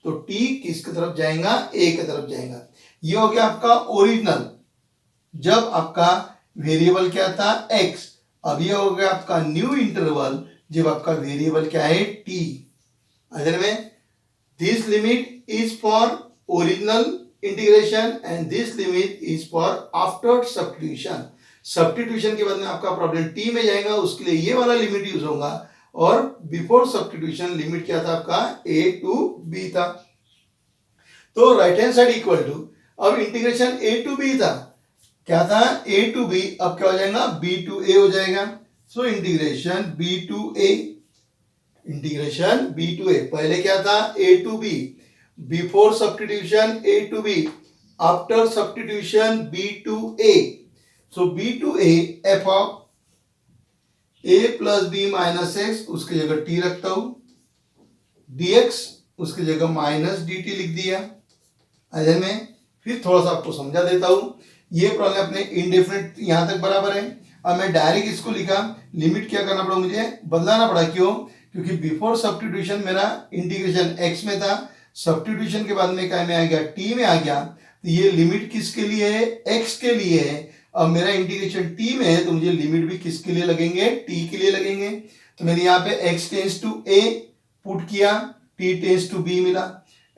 तो t किसकी तरफ जाएगा, a की तरफ जाएगा। ये हो गया आपका ओरिजिनल, जब आपका वेरिएबल क्या था, x। अब ये हो गया आपका न्यू इंटरवल, जब आपका वेरिएबल क्या है, t। अगर में this limit is for original integration and this limit is for after substitution। Substitution के बाद में आपका प्रॉब्लम t में जाएगा, उसके लिए ये वाला लिमिट यूज होगा, और बिफोर सब्स्टिट्यूशन लिमिट क्या था आपका, a टू b था। तो right hand side equal to, अब इंटीग्रेशन a टू b था, क्या था, a टू b, अब क्या हो जाएगा, b टू a हो जाएगा। So integration b to a, integration b to a, पहले क्या था, a to b, before substitution a to b, after substitution b to a। So b to a f of a plus b minus x, उसकी जगह t रखता हूं, dx उसकी जगह minus dt लिख दिया। अगर मैं फिर थोड़ा सा आपको समझा देता हूं, ये प्रॉब्लम अपने इनडेफिनिट यहां तक बराबर है। अब मैं डायरेक्ट इसको लिखा, लिमिट क्या करना पड़ा, मुझे बदलाना पड़ा, क्यों, क्योंकि बिफोर सब्स्टिट्यूशन मेरा इंटीग्रेशन x में था, सब्स्टिट्यूशन के बाद में क्या में आ गया, t में आ गया, तो ये लिमिट किसके लिए है, x के लिए है। अब मेरा इंटीग्रेशन t में है, तो मुझे लिमिट भी किसके लिए लगेंगे, t के लिए लगेंगे। तो मैंने यहाँ पे x tends to a put किया, t टेंस टू b मिला,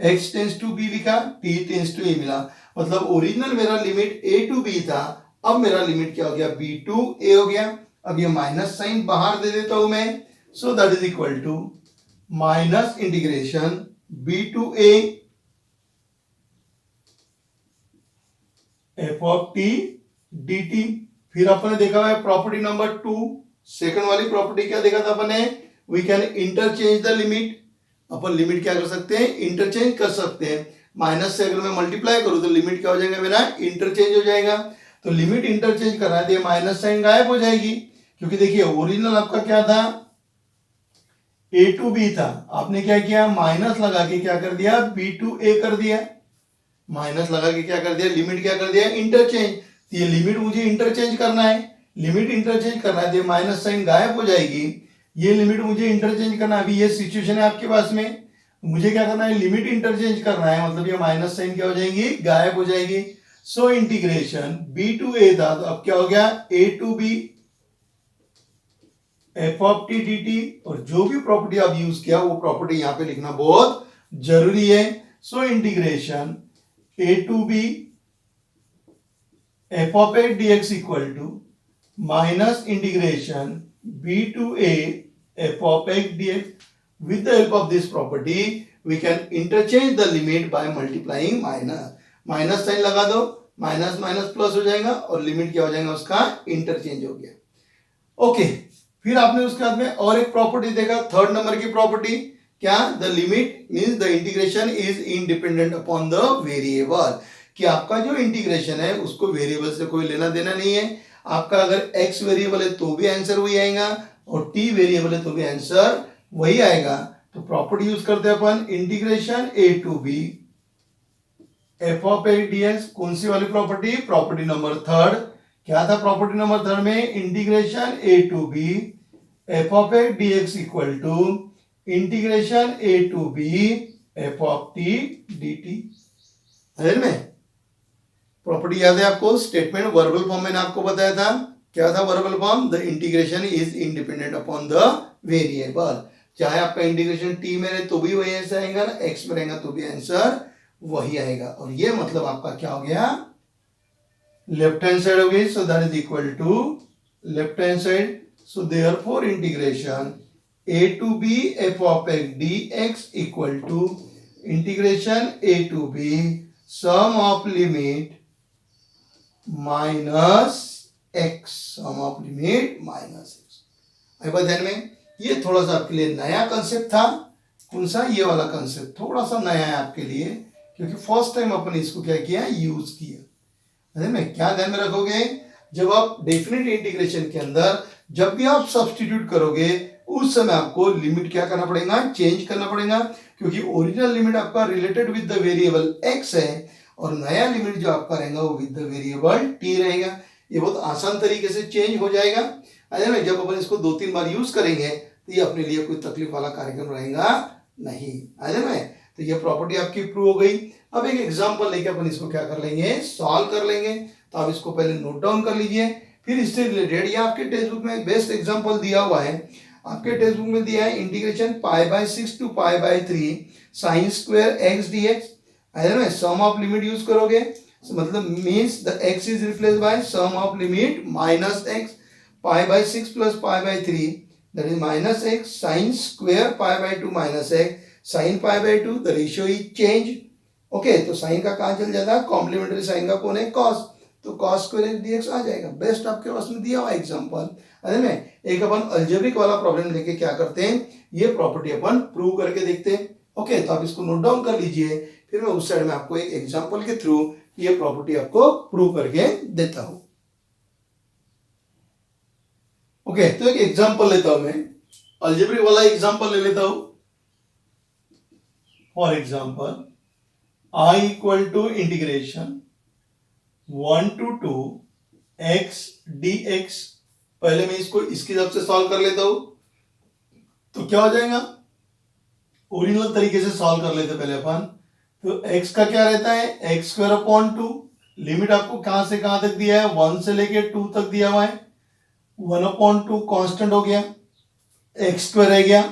x टेंस टू b लिखा, t टेंस टू a मिला, मतलब ओरिजिनल मेरा लिमिट a टू b था, अब मेरा लिमिट क्या हो गया, b टू a हो गया। अब ये माइनस साइन बाहर दे देता हूं मैं, so that is equal to minus integration b to a f of t dt। फिर अपने देखा हुआ है प्रॉपर्टी नंबर 2, सेकंड वाली प्रॉपर्टी क्या देखा था अपने, we can interchange the limit. अपन लिमिट क्या कर सकते हैं, इंटरचेंज कर सकते हैं। माइनस से अगर मैं मल्टीप्लाई करूं तो लिमिट क्या हो जाएगा मेरा, इंटरचेंज हो जाएगा। तो लिमिट इंटरचेंज करना है, माइनस साइन गायब हो जाएगी, क्योंकि देखिए ओरिजिनल आपका क्या था, a टू b था, आपने क्या किया, माइनस लगा के क्या कर दिया, b टू a कर दिया, माइनस लगा के क्या कर दिया, लिमिट क्या कर दिया, इंटरचेंज। तो ये लिमिट मुझे इंटरचेंज करना है, लिमिट इंटरचेंज करना है, तो माइनस साइन गायब हो जाएगी, ये लिमिट मुझे इंटरचेंज करना है। अभी ये सिचुएशन है आपके पास में, मुझे क्या करना है, लिमिट इंटरचेंज करना है, मतलब ये माइनस साइन क्या हो जाएगी, गायब हो जाएगी। So integration b to a था, तो अब क्या हो गया, a to b F of T D t, और जो भी प्रॉपर्टी आप यूज किया वो प्रॉपर्टी यहां पे लिखना बहुत जरूरी है। So integration A to B F of a d x equal to minus integration b to A F of x D x. With the help of this property we can interchange the limit by multiplying minus, minus sign लगा दो, minus minus plus हो जाएगा और limit क्या हो जाएगा उसका, interchange हो गया। ओके, फिर आपने उसके बाद में और एक प्रॉपर्टी देखा, थर्ड नंबर की प्रॉपर्टी क्या, the limit means the integration is independent upon the variable, कि आपका जो इंटीग्रेशन है उसको वेरिएबल से कोई लेना देना नहीं है। आपका अगर x वेरिएबल है तो भी आंसर वही आएगा और t वेरिएबल है तो भी आंसर वही आएगा। तो प्रॉपर्टी यूज करते हैं अपन, integration a to b F of A DX. कौन सी वाली प्रॉपर्टी, प्रॉपर्टी नंबर थर्ड। क्या था प्रॉपर्टी नंबर थर्ड में, integration a to b F of A DX equal to integration a to b F of t dt। है में property याद है आपको, स्टेटमेंट वर्बल फॉर्म मैंने आपको बताया था, क्या था verbal form, the integration is independent upon the variable. चाहे आपका इंटीग्रेशन t में रहे तो भी वही आंसर आएगा ना, x में रहेगा तो भी आंसर वही आएगा। और ये मतलब आपका क्या हो गया, लेफ्ट हैंड साइड हो गई। So that is equal to left hand side, so therefore integration a to b f of x dx equal to integration a to b sum of limit minus x, sum of limit minus x। आई बात ध्यान में, ये थोड़ा सा आपके लिए नया कंसेप्ट था। कौन सा? ये वाला कंसेप्ट थोड़ा सा नया है आपके लिए, क्योंकि फर्स्ट टाइम अपन इसको क्या किया, यूज किया। ध्यान में क्या ध्यान में रखोगे, जब आप डेफिनेट इंटीग्रेशन के अंदर जब भी आप सब्स्टिट्यूट करोगे उस समय आपको लिमिट क्या करना पड़ेगा, चेंज करना पड़ेगा, क्योंकि ओरिजिनल लिमिट आपका related with the variable x है और नया लिमिट जो आपका रहेगा वो विद द वेरिएबल t रहेगा। ये बहुत आसान तरीके से चेंज हो जाएगा। जब अपन इसको 2-3 बार यूज करेंगे तो ये अपने लिए कोई तकलीफ वाला कार्यक्रम रहेगा नहीं। तो ये प्रॉपर्टी आपकी प्रूव हो गई। अब एक एग्जांपल लेके अपन इसको क्या कर लेंगे, सॉल्व कर लेंगे। तो आप इसको पहले नोट डाउन कर लीजिए, फिर इससे रिलेटेड ये आपके टेक्स्ट बुक में बेस्ट एग्जांपल दिया हुआ है। आपके टेक्स्ट बुक में दिया है integration π/6 to π/3 sin square x dx। Sum of limit use करोगे, मतलब means the x is replace by sum of limit minus x, π/6 plus π/3 that is minus x, sin square π/2 minus x, sin π/2 the ratio is change. Okay, तो sine का कहां चल जाता है, complementary sign का कौन है, cos, तो cos स्क्वायर x dx आ जाएगा। बेस्ट आपके पास में दिया हुआ एग्जांपल। एक अपन अलजेब्रिक वाला प्रॉब्लम लेके क्या करते हैं, ये प्रॉपर्टी अपन प्रूव करके देखते हैं। ओके, तो आप इसको नोट डाउन कर लीजिए, फिर मैं उस साइड में आपको एक एग्जांपल के थ्रू ये प्रॉपर्टी आपको प्रूव करके देता हूं। ओके, तो एक एग्जांपल लेता हूं मैं, अलजेब्रिक वाला एग्जांपल ले लेता हूं। For example I equal to integration 1 to 2 x dx। पहले मैं इसको इसके हिसाब से सॉल्व कर लेता हूं, तो क्या हो जाएगा, ओरिजिनल तरीके से सॉल्व कर लेते पहले अपन। तो x का क्या रहता है, एक्स स्क्वायर अपॉन 2, लिमिट आपको कहां से कहां तक दिया है, 1 से लेके 2 तक दिया हुआ है। 1/2 कांस्टेंट हो गया, एक्स स्क्वायर रह गया,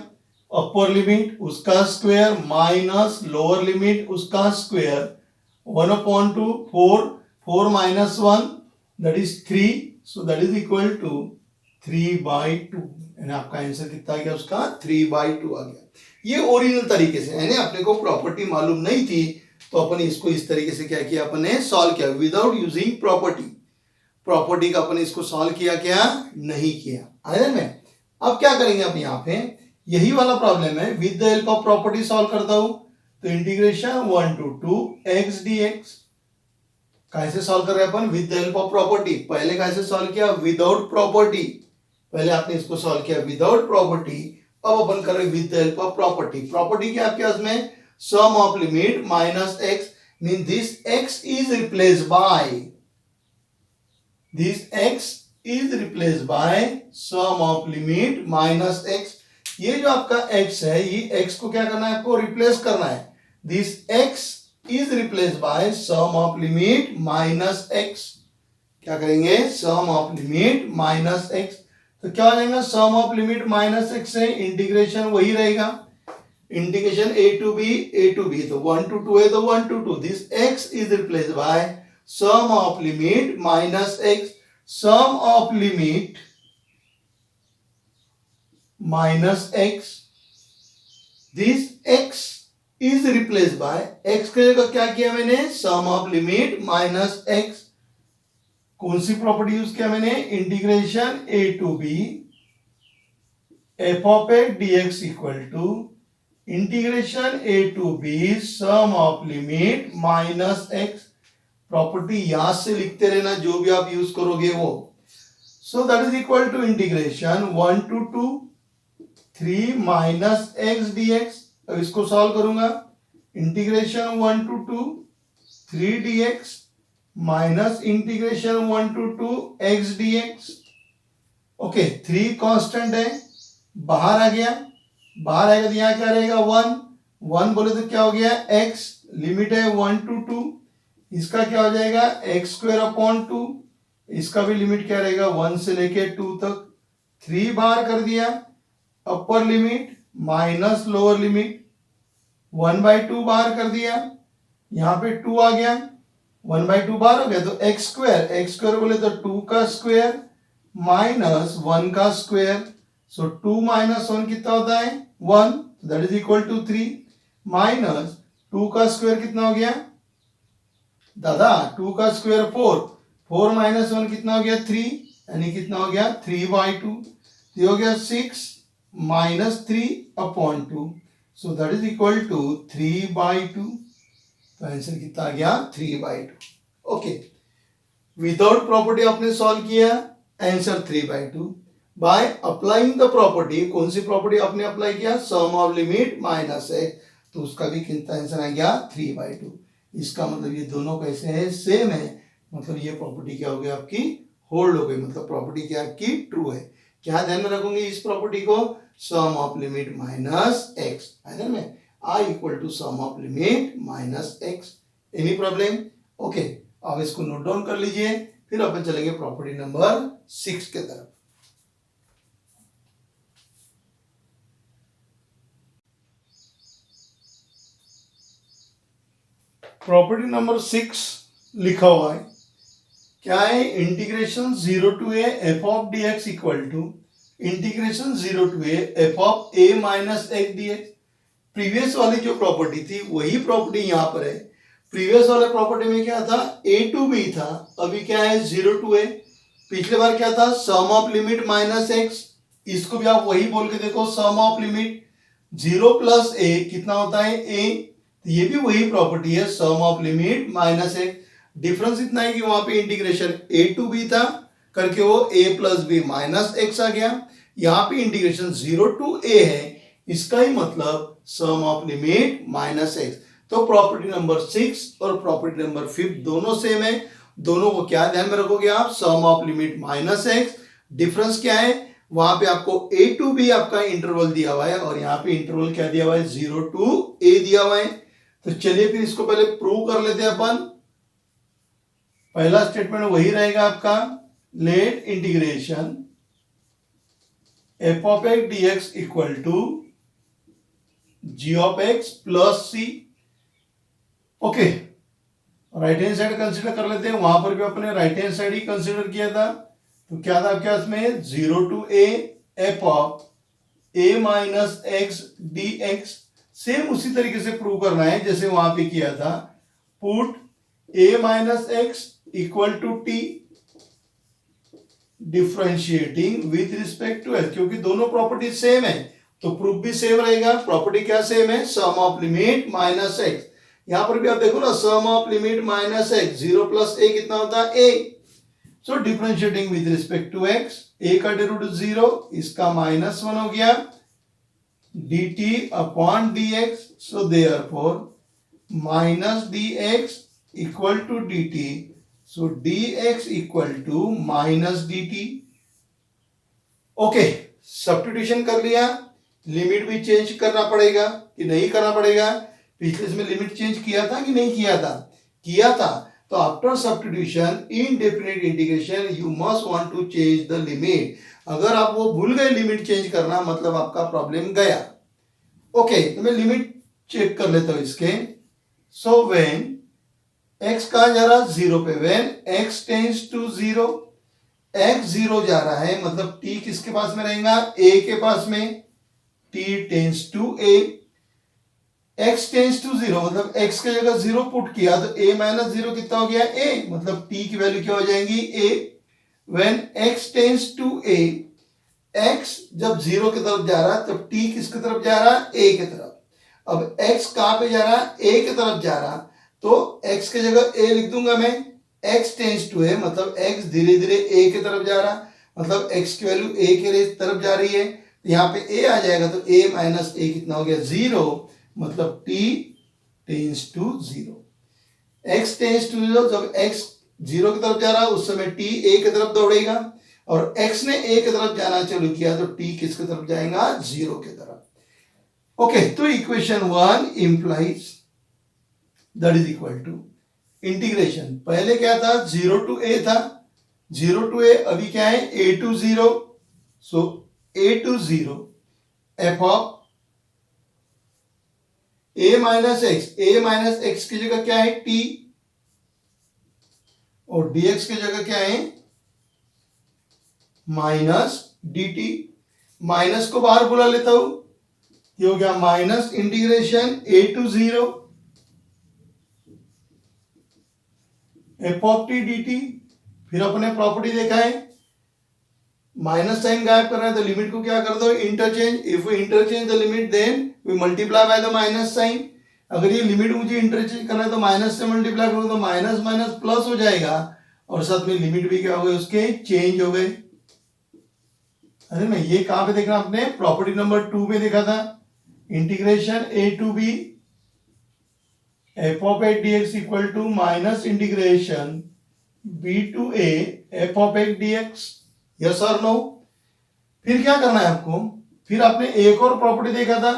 अपर लिमिट उसका स्क्वायर माइनस लोअर लिमिट उसका square, 1/2 4 minus 1 that is 3, so that is equal to 3/2। यानी आपका आंसर कितना आ गया, उसका 3/2 आ गया। ये ओरिजिनल तरीके से, यानी अपने को प्रॉपर्टी मालूम नहीं थी तो अपन इसको इस तरीके से क्या किया, अपन ने सॉल्व किया विदाउट यूजिंग प्रॉपर्टी का अपन इसको सॉल्व किया क्या, नहीं किया। आया में अब क्या करेंगे, अब यहाँ पे यही वाला प्रॉब्लम है, with the help of property solve करता हूं। तो इंटीग्रेशन 1 to 2 x dx कैसे सॉल्व कर रहे हैं अपन, with the help of property. पहले कैसे सॉल्व किया, विदाउट प्रॉपर्टी। पहले आपने इसको सॉल्व किया विदाउट प्रॉपर्टी, अब अपन कर रहे with the help of property. Property क्या आपके पास में, sum of limit minus x, mean this x is replaced by sum of limit minus x। ये जो आपका x है, ये x को क्या करना है, आपको रिप्लेस करना है। This x is replace by sum of limit minus x। क्या करेंगे, sum of limit minus x। तो क्या हो जाएगा, sum of limit minus x है, इंटीग्रेशन वही रहेगा, इंटीग्रेशन a to b, तो 1 to 2 है तो 1 to 2। This x is replace by sum of limit minus x, sum of limit minus x। This x is replace by, x की जगह क्या किया मैंने, sum of limit minus x। कौन सी प्रॉपर्टी यूज किया मैंने, integration a to b f of x dx equal to integration a to b sum of limit minus x। Property याद से लिखते रहना, जो भी आप यूज करोगे वो। So that is equal to integration 1 to 2 3 minus x dx। अब इसको सॉल्व करूंगा, integration 1 to 2 3 dx minus integration 1 to 2 x dx। Okay, 3 constant है, बाहर आ गया, बाहर आएगा तो यहाँ क्या रहेगा, 1 बोले तो क्या हो गया, x, लिमिट है 1 to 2, इसका क्या हो जाएगा, एक्स स्क्वायर अपॉन 2, इसका भी लिमिट क्या रहेगा, 1 से लेके 2 तक। 3 बाहर कर दिया, अपर लिमिट माइनस लोअर लिमिट, 1/2 बाहर कर दिया, यहाँ पे 2 आ गया, 1/2 बाहर हो गया तो एक्स स्क्वायर बोले तो 2 का स्क्वायर माइनस 1 का स्क्वायर, सो 2 माइनस 1 कितना होता है 1, that is equal to 3, minus 2 का स्क्वायर कितना हो गया दादा 2 का स्क्वायर 4, 4 माइनस 1 कितना हो गया 3, यानी कितना हो गया 3/2, ये हो गया 6 minus 3/2, so that is equal to 3/2, तो आंसर कितना आ गया 3/2। ओके, विदाउट प्रॉपर्टी आपने सॉल्व किया, answer 3/2। By applying the property, कौन सी प्रॉपर्टी आपने अप्लाई किया, सम ऑफ लिमिट माइनस है, तो उसका भी कितना आंसर आ गया 3/2। इसका मतलब ये दोनों कैसे है सेम है, मतलब ये प्रॉपर्टी क्या हो गई आपकी होल्ड हो गई, मतलब प्रॉपर्टी क्या आपकी ट्रू है। क्या ध्यान में रखोगे इस प्रॉपर्टी को, sum of limit minus X, है ध्यान में, I equal to sum of limit minus X. Any problem? Okay, अब इसको नोट डाउन कर लीजिए, फिर अपन चलेंगे प्रॉपर्टी नंबर 6 के तरफ। प्रॉपर्टी नंबर 6 लिखा हुआ है, क्या है, integration 0 to A F of d x equal to integration 0 to A F of A minus x D x. Previous वाली जो प्रॉपर्टी थी वही प्रॉपर्टी यहां पर है। प्रीवियस वाले प्रॉपर्टी में क्या था, ए टू बी था, अभी क्या है 0 टू ए। पिछले बार क्या था, सम ऑफ लिमिट माइनस एक्स, इसको भी आप वही बोल के देखो, सम ऑफ लिमिट 0 प्लस ए कितना होता है ए, तो ये भी वही प्रॉपर्टी है, sum of limit minus X. Difference इतना है कि वहां पे इंटीग्रेशन ए टू बी था करके वो ए प्लस बी माइनस एक्स आ गया, यहाँ पे इंटीग्रेशन 0 टू ए है, इसका ही मतलब सम ऑफ लिमिट माइनस एक्स। तो प्रॉपर्टी नंबर 6 और प्रॉपर्टी नंबर 5 दोनों सेम है, दोनों को क्या ध्यान में रखोगे आप, sum of limit minus X. Difference क्या है, वहां पे आपको ए टू बी आपका इंटरवल दिया हुआ है और यहाँ पे इंटरवल क्या दिया हुआ है 0 टू ए दिया हुआ है। तो चलिए फिर इसको पहले प्रूव कर लेते हैं अपन। पहला स्टेटमेंट वही रहेगा आपका, let integration f of x D x equal to ji of x plus c. Okay, right hand side consider कर लेते हैं, वहां पर भी अपने राइट हैंड साइड ही कंसीडर किया था, तो क्या था आपके पास में 0 to A F of A minus x D x. Same उसी तरीके से प्रूव करना है जैसे वहां पे किया था, put a minus x equal to t differentiating with respect to x, क्योंकि दोनों प्रॉपर्टी सेम है तो प्रूफ भी सेम रहेगा। प्रॉपर्टी क्या सेम है, sum of limit minus X, यहां पर भी आप देखो ना, sum of limit minus X, 0 plus A कितना होता है A, so differentiating with respect to X, A का डेरिवेटिव 0, इसका -1 हो गया, dt upon dx, so therefore minus dx equal to dt, so dx equal to minus dt। Okay, substitution कर लिया, limit भी चेंज करना पड़ेगा कि नहीं करना पड़ेगा, पिछले इसमें लिमिट चेंज किया था कि नहीं किया था, किया था, तो after substitution in definite integration you must want to change the limit. अगर आप वो भूल गए लिमिट चेंज करना, मतलब आपका प्रॉब्लम गया। ओके, तो मैं लिमिट चेक कर लेता हूं इसके। सो व्हेन x कहा जा रहा 0 पे, when x tends to 0, x 0 जा रहा है मतलब t किसके पास में रहेगा, a के पास में, t tends to a, x tends to 0 मतलब x के जगह 0 पुट किया तो a माइनस 0 कितना हो गया a, मतलब t की वैल्यू क्या हो जाएगी a। When x tends to a, x जब 0 की तरफ जा रहा है तब t किसकी तरफ जा रहा है a की तरफ। अब x कहां पे जा रहा है, a की तरफ जा रहा, तो x की जगह a लिख दूंगा मैं, x टेंड्स टू a मतलब x धीरे धीरे a की तरफ जा रहा, मतलब x की वैल्यू a की तरफ जा रही है, तो यहाँ पे a आ जाएगा तो a माइनस a कितना हो गया 0, मतलब t tends to 0। x tends to 0, जब x 0 की तरफ जा रहा उस समय t a की तरफ दौड़ेगा, और x ने a की तरफ जाना चालू किया तो t किसकी तरफ जाएगा 0 की तरफ। ओके, तो equation 1 implies that is equal to integration, पहले क्या था 0 टू a था, 0 टू a, अभी क्या है a to 0, so a to 0 f of a minus x की जगह क्या है t, और dx की जगह क्या है माइनस डी टी, माइनस को बाहर बुला लेता हूं, ये हो गया minus integration A to zero f of T D t. फिर अपने प्रॉपर्टी देखा है, माइनस साइन गायब कर रहा है तो लिमिट को क्या कर दो, interchange. If we interchange the limit then we multiply by the minus sign. अगर ये लिमिट मुझे इंटरचेंज करना है तो माइनस से मल्टीप्लाई करूँ तो माइनस माइनस प्लस हो जाएगा, और साथ में लिमिट भी क्या हो गई, उसके चेंज हो गए। अरे मैं ये कहां पे देखना, आपने प्रॉपर्टी नंबर 2 में देखा था, integration A to B F of x D x equal to minus integration b to A F of x D x. Yes और नो। फिर क्या करना है आपको, फिर आपने एक और प्रॉपर्टी देखा था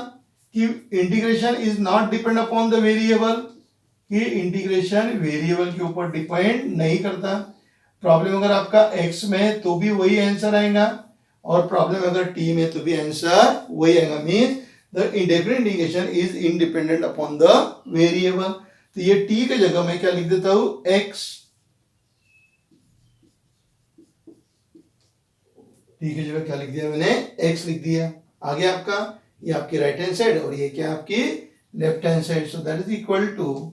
कि integration is not depend upon the variable, कि इंटीग्रेशन वेरिएबल के ऊपर डिपेंड नहीं करता। प्रॉब्लम अगर आपका x में तो भी वही आंसर आएगा, और प्रॉब्लम अगर t में तो भी आंसर वही आएगा। Mean the indefinite integration is independent upon the variable. तो ये t की जगह मैं क्या लिख देता हूं, x। t की जगह क्या लिख दिया मैंने, x लिख दिया। आगे आपका ये आपकी राइट हैंड साइड और ये क्या आपकी left hand side. So that is equal to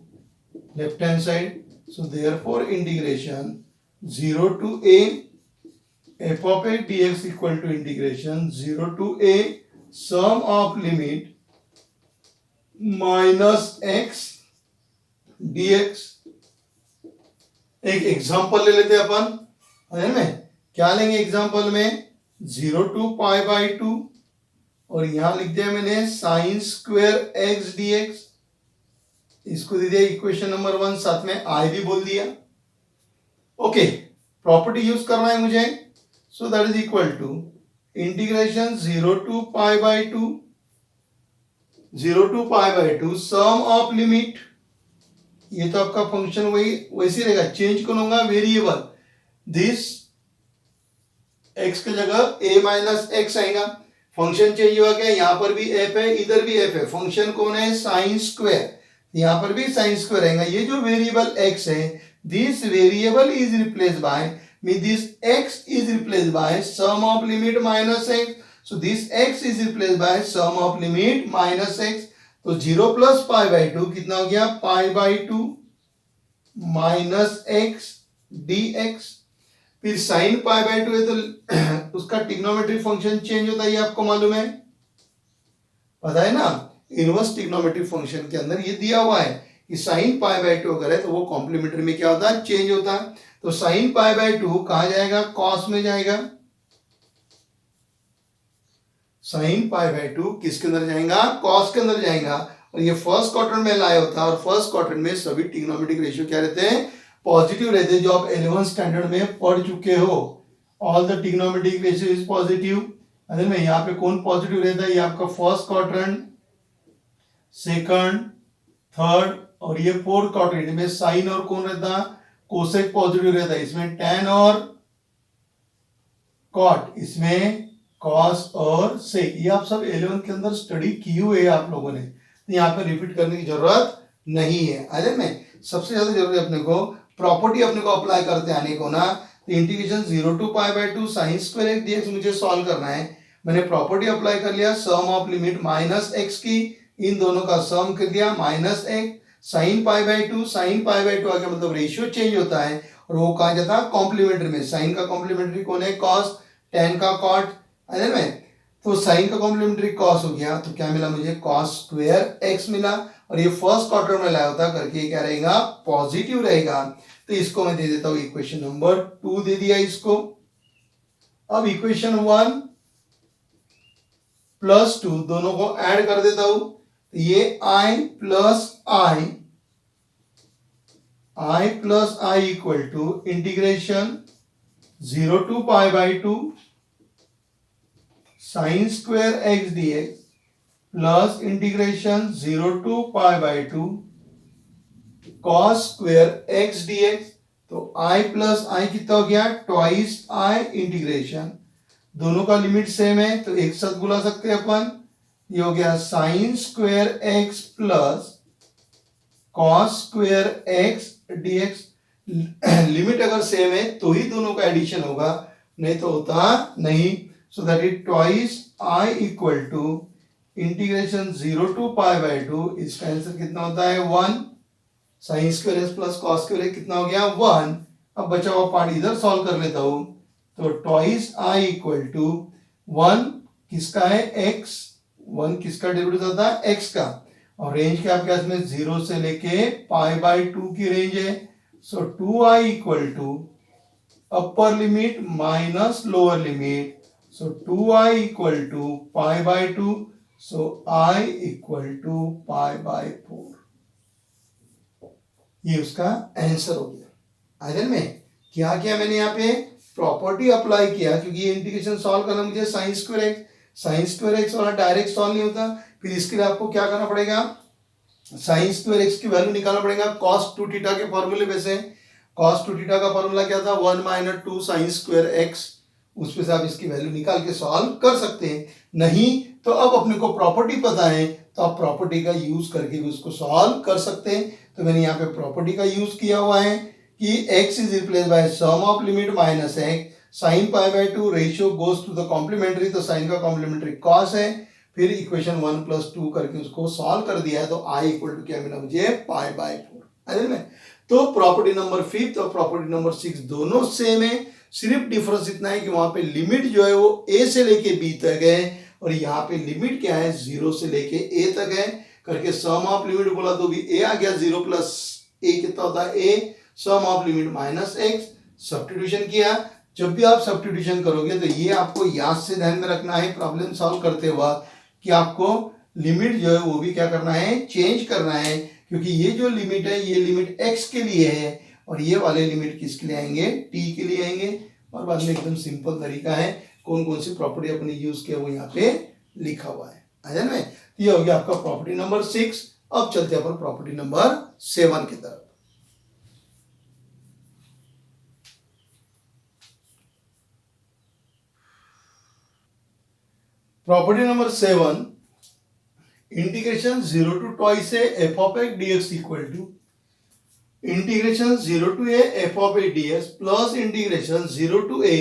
left hand side. So therefore integration 0 to a f of a dx equal to integration 0 to a sum of limit minus x dx। एक example ले लेते हैं अपन, है ना, क्या लेंगे example में, 0 to pi by 2, और यहां लिख दिया मैंने साइन स्क्वायर एक्स डीएक्स। इसको दे दिया इक्वेशन नंबर 1, साथ में आई भी बोल दिया। ओके, प्रॉपर्टी यूज करना है मुझे। So that is equal to integration 0 to pi by 2 0 to pi by 2 sum of limit. ये तो आपका फंक्शन वही वैसे रहेगा, चेंज करूंगा वेरिएबल, दिस x की जगह a माइनस एक्स आएगा, फंक्शन चेंज हुआ क्या, यहां पर भी f है, इधर भी f है, फंक्शन कौन है, साइन स्क्वायर, यहां पर भी साइन स्क्वायर रहेगा। ये जो वेरिएबल x है, this variable is replace by, mean this x is replace by sum of limit minus x। So this x is replace by sum of limit minus x। तो 0 plus pi by 2 कितना हो गया, पाई by 2 minus x dx। फिर sign pi by 2 है तो उसका trigonometric function change होता है, ये आपको मालूम है, पता है ना। इनवर्स ट्रिग्नोमेट्रिक फंक्शन के अंदर ये दिया हुआ है कि साइन पाई बाई 2 अगर है तो वो कॉम्प्लीमेंट्री में क्या होता है, चेंज होता है। तो साइन पाई बाई 2 कहां जाएगा, कॉस में जाएगा। साइन पाई बाई 2 किसके अंदर जाएगा, कॉस के अंदर जाएगा। और ये फर्स्ट क्वाड्रेंट में लाया होता है, और फर्स्ट क्वाड्रेंट में सभी ट्रिग्नोमेट्रिक रेशियो क्या रहते हैं, पॉजिटिव रहते हैं, जो आप 11th स्टैंडर्ड में पढ़ चुके हो। All the trigonometric ratio is positive. अगर में यहाँ पे कौन पॉजिटिव रहता है, ये आपका फर्स्ट क्वाड्रेंट, सेकंड, थर्ड और ये फोर्थ क्वाड्रेंट में साइन और कौन रहता है, कोसेक पॉजिटिव रहता है। इसमें टैन और कॉट, इसमें कॉस और सेक। ये आप सब 11th के अंदर स्टडी की हुई है आप लोगों ने, तो यहाँ पे रिपीट करने की जरूरत नहीं है। अरे में सबसे ज्यादा जरूरी अपने को प्रॉपर्टी अपने को अप्लाई करते आने को ना। तो integration 0 to pi by 2 sine square x dx मुझे सॉल्व करना है। मैंने प्रॉपर्टी अप्लाई कर लिया, sum of limit minus x की, इन दोनों का सम कर दिया minus x. Sine pi by 2, sine pi by 2 आगे मतलब रेशियो चेंज होता है, और वो कहा जाता है कॉम्प्लीमेंट्री में। साइन का कॉम्प्लीमेंट्री कौन है, कॉस, टेन का कॉट, है ना। तो साइन का कॉम्प्लीमेंट्री कॉस हो गया, तो क्या मिला मुझे, कॉस स्क्वायर एक्स मिला। और ये फर्स्ट क्वार्टर में लाया होता करके क्या रहेगा, पॉजिटिव रहेगा। तो इसको मैं दे देता हूं इक्वेशन नंबर 2 दे दिया इसको। अब इक्वेशन 1 प्लस 2 दोनों को ऐड कर देता हूं, तो ये i plus I equal to integration 0 to pi by 2 sine square x dx plus integration 0 to pi by 2 cos square x dx. तो i प्लस आई कितना हो गया, ट्वाइस i इंटीग्रेशन, दोनों का लिमिट सेम है तो एक साथ बुला सकते हैं अपन। ये हो गया sine square x plus cos square x dx. Limit अगर सेम है तो ही दोनों का एडिशन होगा, नहीं तो होता नहीं. So that is twice I equal to integration 0 to pi by 2. इसका आंसर कितना होता है 1. Sine square x plus cos square x कितना हो गया 1. अब बचा हुआ पार्ट इधर सॉल्व कर लेता हूं. तो ट्वाइस आई इक्वल टू 1 किसका है x. 1 किसका डेरिवेटिव होता है x का. और रेंज क्या आपके पास में 0 से लेके पाई बाय 2 की रेंज है. So 2i equal to upper limit minus lower limit. So 2i equal to pi by 2. So i equal to pi by 4. ये उसका आंसर हो गया. आइडल में क्या किया मैंने यहाँ पे प्रॉपर्टी अप्लाई किया, क्योंकि ये इंटीग्रेशन सॉल्व करना मुझे साइन स्क्वायर एक्स वाला डायरेक्ट सॉल्व नहीं होता. फिर इसके लिए आपको क्या करना पड़ेगा, साइन स्क्वायर एक्स की वैल्यू निकालना पड़ेगा कॉस टू थीटा के फॉर्मूले पे से. कॉस टू थीटा का फॉर्मूला क्या था 1 माइनस 2 साइन स्क्वायर एक्स. उस पे से आप इसकी वैल्यू निकाल के सॉल्व कर सकते हैं. नहीं तो अब अपने को प्रॉपर्टी पता है तो आप प्रॉपर्टी का यूज करके भी उसको सॉल्व कर सकते हैं. तो मैंने यहाँ पे प्रॉपर्टी का यूज किया हुआ है कि x is replace by sum of limit minus x sine pi by 2 ratio goes to the complementary. तो साइन का कॉम्प्लीमेंट्री कॉस है. फिर इक्वेशन 1 प्लस 2 करके उसको सॉल्व कर दिया है. तो i इक्वल टू क्या मिला मुझे पाई बाय 4. है ना. तो प्रॉपर्टी नंबर 5 और प्रॉपर्टी नंबर 6 दोनों सेम है. सिर्फ डिफरेंस इतना है कि वहां पे लिमिट जो है वो a से लेके b तक है और यहाँ पे लिमिट क्या है 0 से लेके a तक है. करके सम ऑफ लिमिट बोला तो भी a आ गया. 0 प्लस a कितना होता है a. Sum of limit minus x. Substitution किया. जब भी आप सब्स्टिट्यूशन करोगे तो ये आपको याद से ध्यान में रखना है प्रॉब्लम सॉल्व करते वक्त कि आपको लिमिट जो है वो भी क्या करना है चेंज करना है. क्योंकि ये जो लिमिट है ये लिमिट x के लिए है और ये वाले लिमिट किसके लिए आएंगे t के लिए आएंगे. और बाद में एकदम सिंपल तरीका है कौन कौन सी प्रॉपर्टी अपने यूज किया वो यहाँ पे लिखा हुआ है. आया ना. ये हो गया आपका प्रॉपर्टी नंबर 6. अब चलते हैं अपन प्रॉपर्टी नंबर 7 की तरफ. Property number 7 integration 0 to twice A F of x dx equal to integration 0 to A F of A dx plus integration 0 to A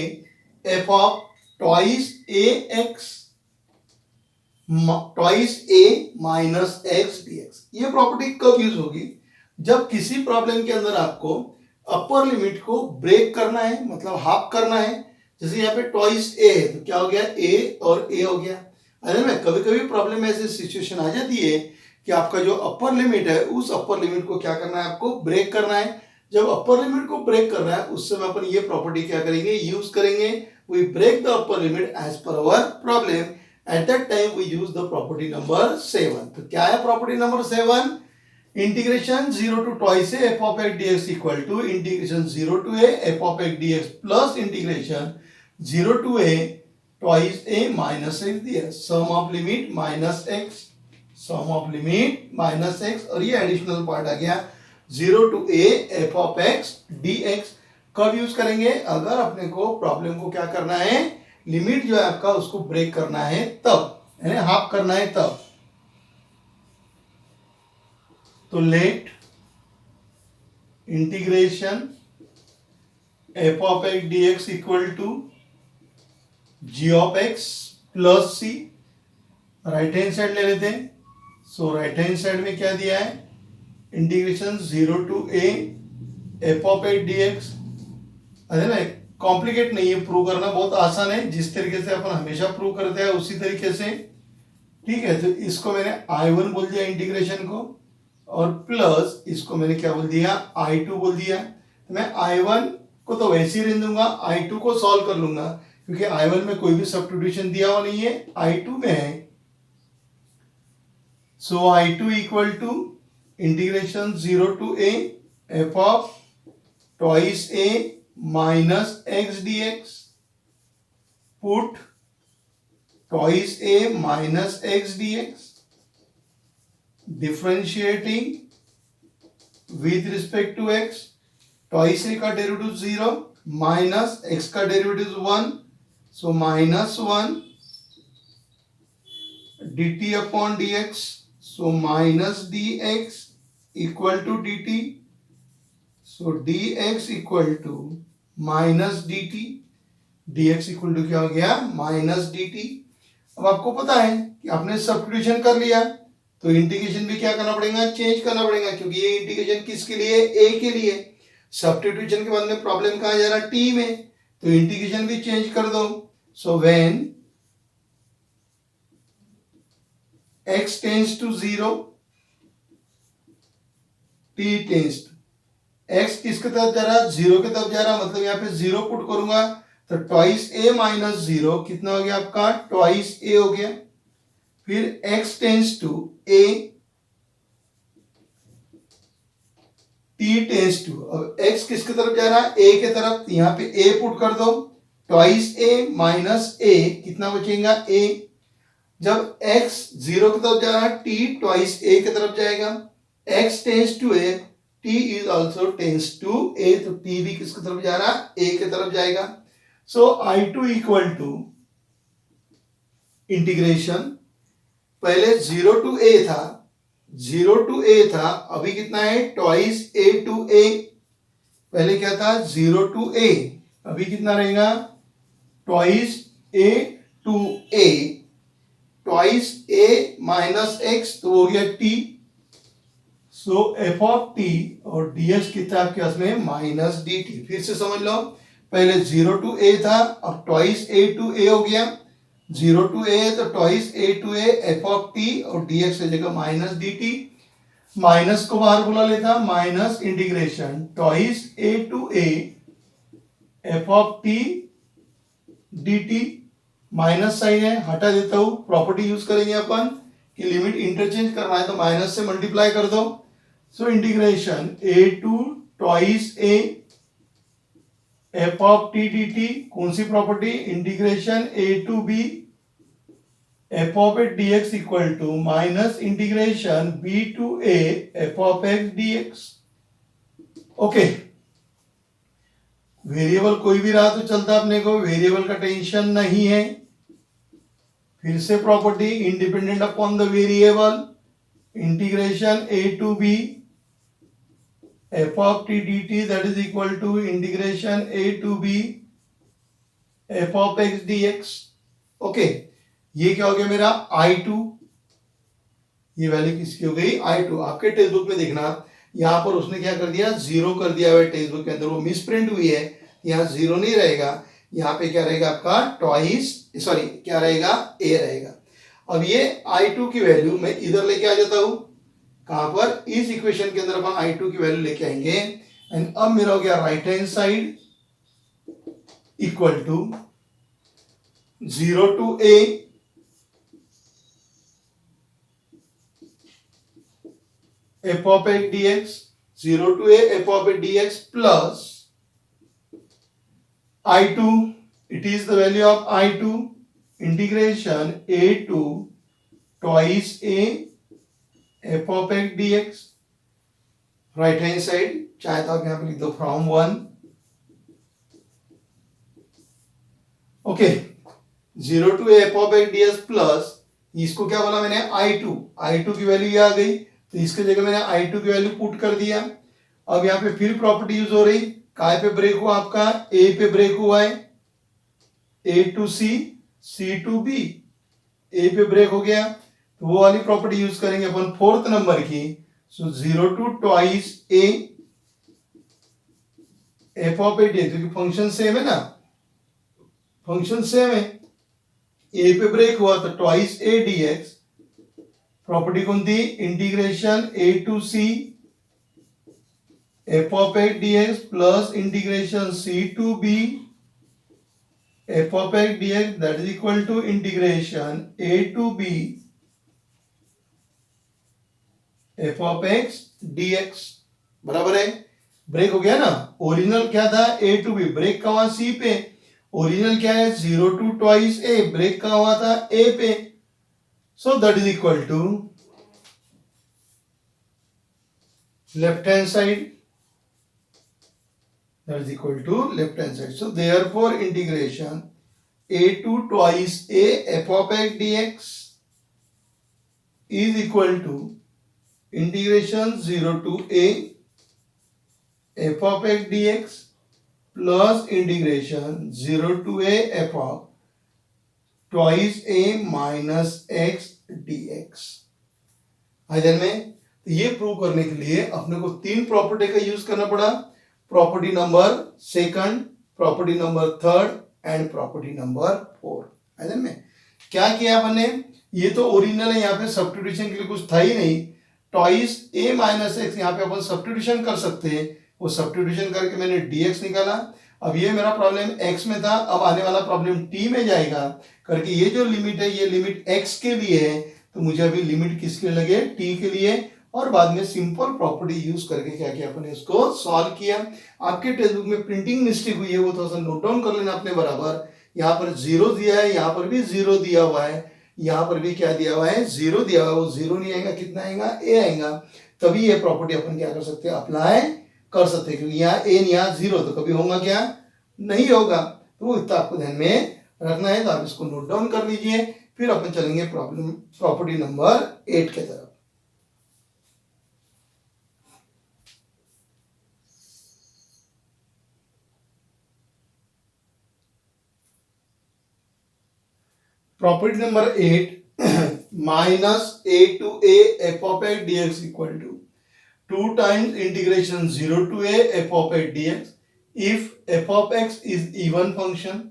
F of twice a x twice A minus x dx. ये property कब use होगी, जब किसी problem के अंदर आपको upper limit को break करना है, मतलब हाफ करना है. जैसे यहाँ पे ट्वाइस ए है तो क्या हो गया ए और ए हो गया. अरे में कभी कभी प्रॉब्लम में ऐसी सिचुएशन आ जाती है कि आपका जो अपर लिमिट है उस अपर लिमिट को क्या करना है आपको ब्रेक करना है. जब अपर लिमिट को ब्रेक करना है उस समय अपन ये प्रॉपर्टी क्या करेंगे यूज करेंगे. We break the upper limit as per our problem. At that time we use the property number 7. तो क्या है property number 7. Integration 0 to twice A F of x dx equal to integration 0 to A F of x dx plus integration 0 to A twice A minus X दिया. Sum of limit minus X. Sum of limit minus X और ये additional part आ गया 0 to A F of x dx. कब use करेंगे, अगर अपने को प्रॉब्लम को क्या करना है लिमिट जो है आपका उसको ब्रेक करना है तब, यानी हाफ करना है तब. तो let integration f of x dx equal to ji of x plus c. Right hand side ले लेते हैं. सो राइट हैंड साइड में क्या दिया है integration 0 to A F of x dx. अरे ना कॉम्प्लिकेट नहीं है, प्रूव करना बहुत आसान है. जिस तरीके से अपन हमेशा प्रूव करते हैं उसी तरीके से. ठीक है. तो इसको मैंने I1 बोल दिया इंटीग्रेशन को और प्लस इसको मैंने क्या बोल दिया I2 बोल दिया. तो मैं I1 को तो वैसे ही रहने दूंगा, I2 को सॉल्व कर लूंगा क्योंकि I1 में कोई भी सब्स्टिट्यूशन दिया हुआ नहीं है, I2 में है. So I2 equal to integration 0 to A F of twice A minus x DX. Put twice A minus x DX differentiating with respect to X. Twice A का डेरिवेटिव 0 माइनस एक्स का derivative 1. So minus 1 dt upon dx. So minus dx equal to dt. So dx equal to minus dt. dx equal to क्या हो गया minus dt। अब आपको पता है कि आपने सब्स्टिट्यूशन कर लिया तो इंटीग्रेशन भी क्या करना पड़ेगा चेंज करना पड़ेगा, क्योंकि ये इंटीग्रेशन किसके लिए a के लिए। सब्स्टिट्यूशन के बाद में प्रॉब्लम कहाँ जा रहा t में, तो इंटीग्रेशन भी चेंज कर दो। So when x tends to 0 t tends to, x किसके तरफ जा रहा है 0 की तरफ जा रहा है, मतलब यहाँ पे 0 पुट करूंगा तो ट्वाइस a माइनस 0 कितना हो गया आपका ट्वाइस a हो गया। फिर x tends to a t tends to, अब x किसकी तरफ जा रहा है a के तरफ, यहाँ पे a पुट कर दो ट्वाइस a माइनस a कितना बचेगा a। जब x 0 की तरफ जा रहा है t ट्वाइस a की तरफ जाएगा, x tends to a t is also tends to a, तो t भी किसकी तरफ जा रहा है a की तरफ जाएगा। सो I2 इक्वल टू इंटीग्रेशन, पहले 0 टू a था, 0 टू a था, अभी कितना है ट्वाइस a टू a। पहले क्या था 0 टू a, अभी कितना रहेगा twice a to a, twice a minus x तो हो गया t। So f of t और dx कितना आपके पास में माइनस dt। फिर से समझ लो, पहले 0 टू a था, अब ट्वाइस a टू a हो गया, 0 टू a तो twice a to a F of t और dx की जगह माइनस dt। माइनस को बाहर बुला लेता, minus integration twice a to a F of t dt। Minus sign है हटा देता हूं, प्रॉपर्टी यूज करेंगे अपन कि लिमिट इंटरचेंज करना है तो माइनस से मल्टीप्लाई कर दो। So integration a to twice a F of T D T, कौन सी property integration a to b F of x D x equal to minus integration b to a F of x D x. Okay, variable कोई भी रहा तो चलता, अपने को variable का टेंशन नहीं है। फिर से property independent upon the variable, integration a to b F of T D t that is equal to integration a to b F of x D x. Okay, ये क्या हो गया मेरा I2, ये वैल्यू किसकी हो गई I2। आपके टेक्स्ट बुक में देखना, यहां पर उसने क्या कर दिया जीरो कर दिया हुआ टेक्स्ट बुक के अंदर, वो मिस प्रिंट हुई है, यहाँ जीरो नहीं रहेगा, यहाँ पे क्या रहेगा आपका ट्वाइस, सॉरी क्या रहेगा a रहेगा। अब ये I2 की वैल्यू मैं इधर लेके आ जाता हूं, कहां पर इस इक्वेशन के अंदर अपन I2 की वैल्यू लेके आएंगे। एंड अब मेरा हो गया right hand side equal to 0 to a F of x dx, 0 to a F of x dx plus I2, it is the value of I2 integration a to twice a F of x D x. Right hand side चाहे तो आप यहां पे लिख दो from 1। Okay, 0 to f of x D x plus, इसको क्या बोला मैंने I2, I2 की वैल्यू ये आ गई तो इसके जगह मैंने I2 की वैल्यू पुट कर दिया। अब यहाँ पे फिर प्रॉपर्टी यूज हो रही, काय पे ब्रेक हुआ आपका a पे ब्रेक हुआ है, a to c, c to b, a पे ब्रेक हो गया तो वो वाली प्रॉपर्टी यूज करेंगे अपन फोर्थ नंबर की। So 0 to twice a F of a d, क्योंकि फंक्शन सेम है ना, फंक्शन सेम है, a पे ब्रेक हुआ तो ट्वाइस a dx। प्रॉपर्टी कौन थी integration a to c f of x dx plus integration c to b F of x dx that is equal to integration a to b F of x dx। बराबर है, break हो गया ना। Original क्या था a to b, break का हुआ c पे, ओरिजिनल क्या है 0 टू ट्वाइस a, ब्रेक का हुआ था a पे। So that is equal to left hand side, that is equal to left hand side. So therefore integration a to twice a f of x dx is equal to integration 0 to a f of x dx plus integration 0 to a f of twice a minus x dx। ध्यान में, तो ये prove करने के लिए अपने को तीन प्रॉपर्टी का यूज करना पड़ा। Property number second, property number third and property number four. ध्यान में क्या किया अपन ने, ये तो ओरिजिनल है, यहाँ पे सब्स्टिट्यूशन के लिए कुछ था ही नहीं। टॉइस a माइनस एक्स यहाँ पे अपन सब्स्टिट्यूशन कर सकते हैं, वो सब्स्टिट्यूशन करके मैंने dx निकाला। अब ये मेरा प्रॉब्लम x में था, अब आने वाला प्रॉब्लम t में जाएगा करके ये जो लिमिट है ये लिमिट x के लिए है, तो मुझे अभी लिमिट किसके लिए लगे, t के लिए। और बाद में सिंपल प्रॉपर्टी यूज करके क्या किया अपने उसको सॉल्व किया। आपके टेक्स्ट बुक में प्रिंटिंग मिस्टेक हुई है, वो थोड़ा सा नोट डाउन कर लेना अपने बराबर। यहाँ पर जीरो दिया है, यहाँ पर भी जीरो दिया हुआ है, यहाँ पर भी क्या दिया हुआ है, जीरो दिया हुआ है। वो जीरो नहीं आएगा, कितना आएगा, ए आएगा। तभी ये प्रॉपर्टी अपन क्या कर सकते हैं, अप्लाई कर सकते हैं, क्योंकि यहाँ ए यहाँ जीरो, तो कभी होगा क्या, नहीं होगा। तो वो इतना आपको ध्यान में रखना है, तो आप इसको नोट डाउन कर लीजिए। फिर अपन चलेंगे प्रॉपर्टी नंबर 8 के तरफ। Property number 8, minus a to a f of x dx equal to 2 times integration 0 to a f of x dx if f of x is even function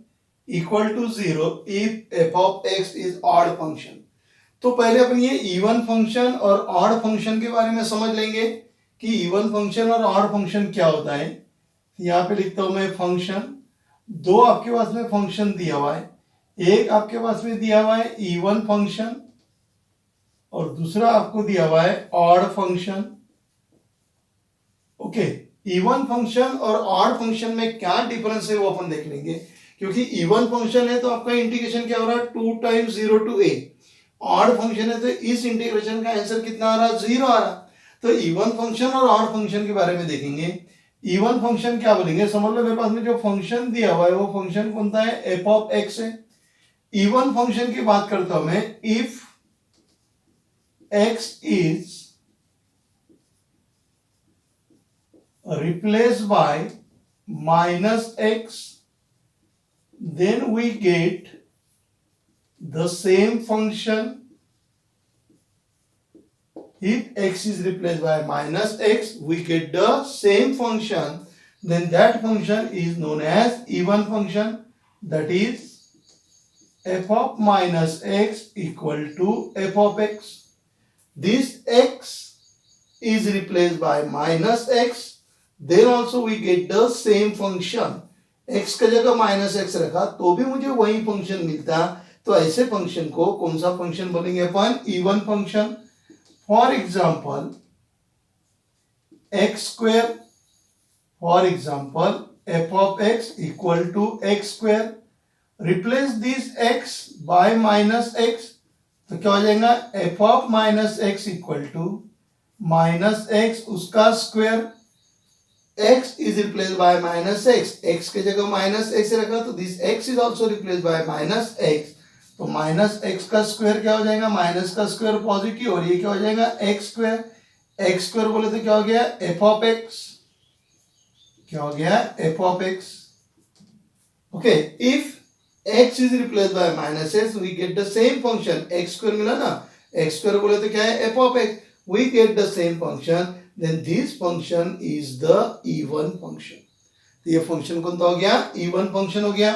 equal to 0 if f of x is odd function। तो पहले अपन ये even function और odd function के बारे में समझ लेंगे कि इवन फंक्शन और ऑड फंक्शन क्या होता है। यहाँ पे लिखता हूं मैं फंक्शन, दो आपके पास में फंक्शन दिया हुआ है, एक आपके पास में दिया हुआ है इवन फंक्शन और दूसरा आपको दिया हुआ है odd function. Okay, even function और ऑड फंक्शन में क्या डिफरेंस है वो अपन देख लेंगे। क्योंकि इवन फंक्शन है तो आपका इंटीग्रेशन क्या हो रहा है, 2 times 0 to a। Odd function है तो इस इंटीग्रेशन का आंसर कितना आ रहा, जीरो आ रहा। तो इवन फंक्शन और ऑड फंक्शन के बारे में देखेंगे। इवन फंक्शन क्या बोलेंगे, समझ लो मेरे पास में जो फंक्शन दिया हुआ है वो फंक्शन कौन सा है, एफ ऑफ एक्स है। इवन फंक्शन की बात करता हूं मैं, if x is replaced by minus x, then we get the same function। If x is replaced by minus x, we get the same function, then that function is known as even function, that is f of minus x equal to f of x। This x is replaced by minus x, then also we get the same function। x का जगह minus x रखा तो भी मुझे वही function मिलता। तो ऐसे फंक्शन को कौन सा फंक्शन बोलेंगे अपन, even function. For example X square, for example F of X equal to X square. Replace this x by minus X, तो क्या हो जाएगा, F of minus x equal to minus X उसका square. x is replaced by minus x, x के जगह minus x रखा तो this x is also replaced by minus x। तो माइनस x का स्क्वायर क्या हो जाएगा, माइनस का स्क्वायर पॉजिटिव, और ये क्या हो जाएगा x स्क्वायर। x स्क्वायर बोले तो क्या हो गया, f ऑफ x, क्या हो गया, f of x। Okay, if x is replaced by minus x we get the same function। x square मिला ना, x स्क्वायर बोले तो क्या है, f of x, we get the same function, then this function is the even function। तो ये function कौन सा हो गया, इवन फंक्शन हो गया।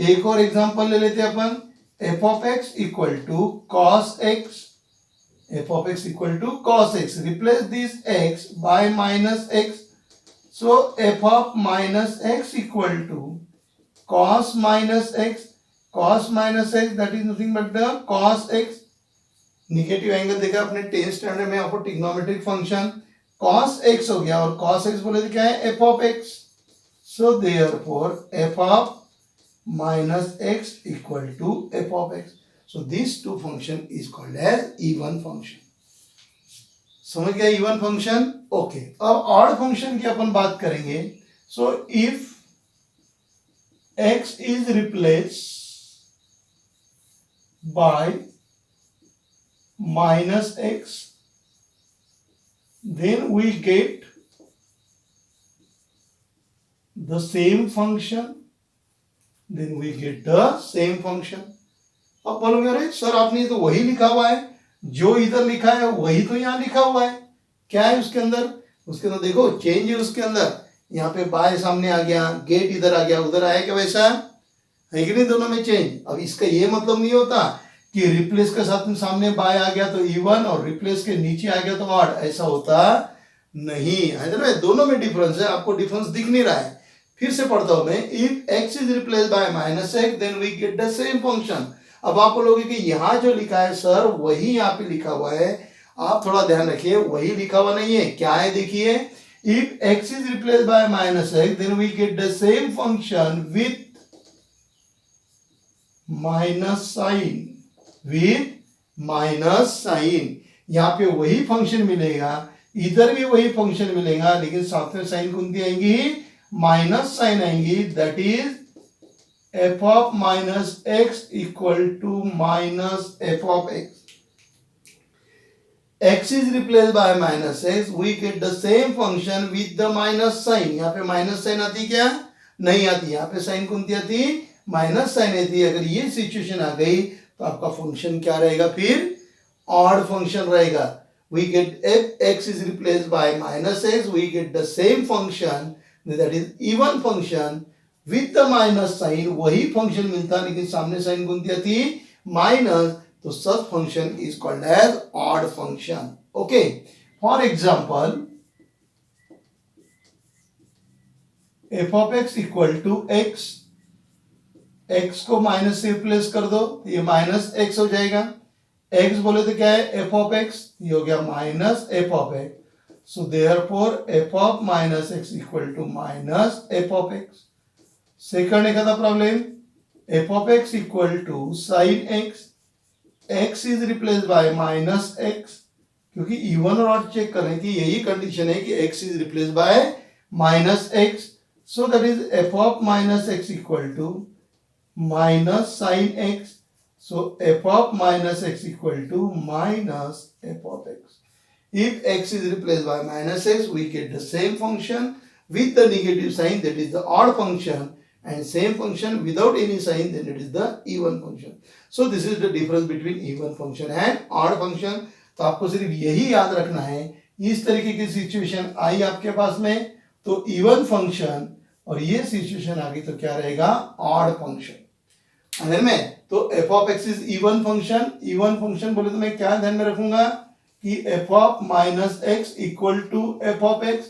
एक और एग्जांपल ले लेते हैं अपन, f of x equal to cos x, f of x equal to cos x। Replace this x by minus x, so f of minus x equal to cos minus x, cos minus x that is nothing but the cos x। Negative angle देखा अपने 10th standard में आपको trigonometric function cos x हो गया, और cos x बोले तो क्या है, f of x। So therefore f of minus x equal to f of x। So these two function is called as even function। समझ गया इवन फंक्शन। ओके, अब ऑड फंक्शन की अपन बात करेंगे। So if x is replaced by minus x, then we get the same function, then we get the same function. अब बोलोगे अरे sir आपने तो वही लिखा हुआ है, जो इधर लिखा है वही तो यहाँ लिखा हुआ है, क्या है उसके अंदर? उसके अंदर देखो चेंज है उसके अंदर, यहाँ पे बाय सामने आ गया, गेट इधर आ गया, उधर आया क्या? वैसा है कि नहीं? दोनों में चेंज। अब इसका ये मतलब नहीं होता कि रिप्लेस के साथ में सामने बाय आ गया तो इवन और रिप्लेस के नीचे आ गया तो ऑड, ऐसा होता नहीं है ना। दोनों में डिफरेंस है, आपको डिफरेंस दिख नहीं रहा है। फिर से पढ़ता हूं मैं, if x is replace by -x then we get the same function. अब आप बोलोगे कि यहाँ जो लिखा है सर वही यहाँ पे लिखा हुआ है, आप थोड़ा ध्यान रखिए, वही लिखा हुआ नहीं है। क्या है देखिए, if x is replace by -x then we get the same function with minus sign, यहाँ पे वही फंक्शन मिलेगा, इधर भी वही फंक्शन मिलेगा, लेकिन साथ में साइन कौन सी आएंगी? माइनस साइन आएंगी। That is f of minus x equal to minus f of x. X is replaced by minus x, we get the same function with the minus sign. यहाँ पे minus sign आती क्या? नहीं आती। यहाँ पे sign कौन सी आती? माइनस साइन आती। अगर ये सिचुएशन आ गई तो आपका फंक्शन क्या रहेगा? फिर ऑड फंक्शन रहेगा। We get if x is replaced by minus x, we get the same function, that is even function with the minus sign. वही फंक्शन मिलता लेकिन सामने साइन कौन सी आती? माइनस। तो such function is called as odd function. Okay. For example, f of x equal to x, x को minus से replace कर दो, ये माइनस x हो जाएगा। x बोले तो क्या है? f of x, ये हो गया minus f of x. So therefore f of minus x equal to minus f of x. Second एक था problem, f of x equal to sin x, x is replaced by minus x, क्योंकि even और odd check करने की यही condition है कि x is replaced by minus x. So that is f of minus x equal to minus sin x. So f of minus x equal to minus f of x. If x is replaced by minus x, we get the same function with the negative sign, that is the odd function, and same function without any sign, then it is the even function. So this is the difference between even function and odd function. तो आपको सिर्फ यही याद रखना है, इस तरीके की सिचुएशन आई आपके पास में तो इवन फंक्शन, और ये सिचुएशन आ गई तो क्या रहेगा? Odd function. अगर मैं तो f of x is even function, even function बोले तो मैं क्या ध्यान में रखूंगा कि f of minus x equal to f of x,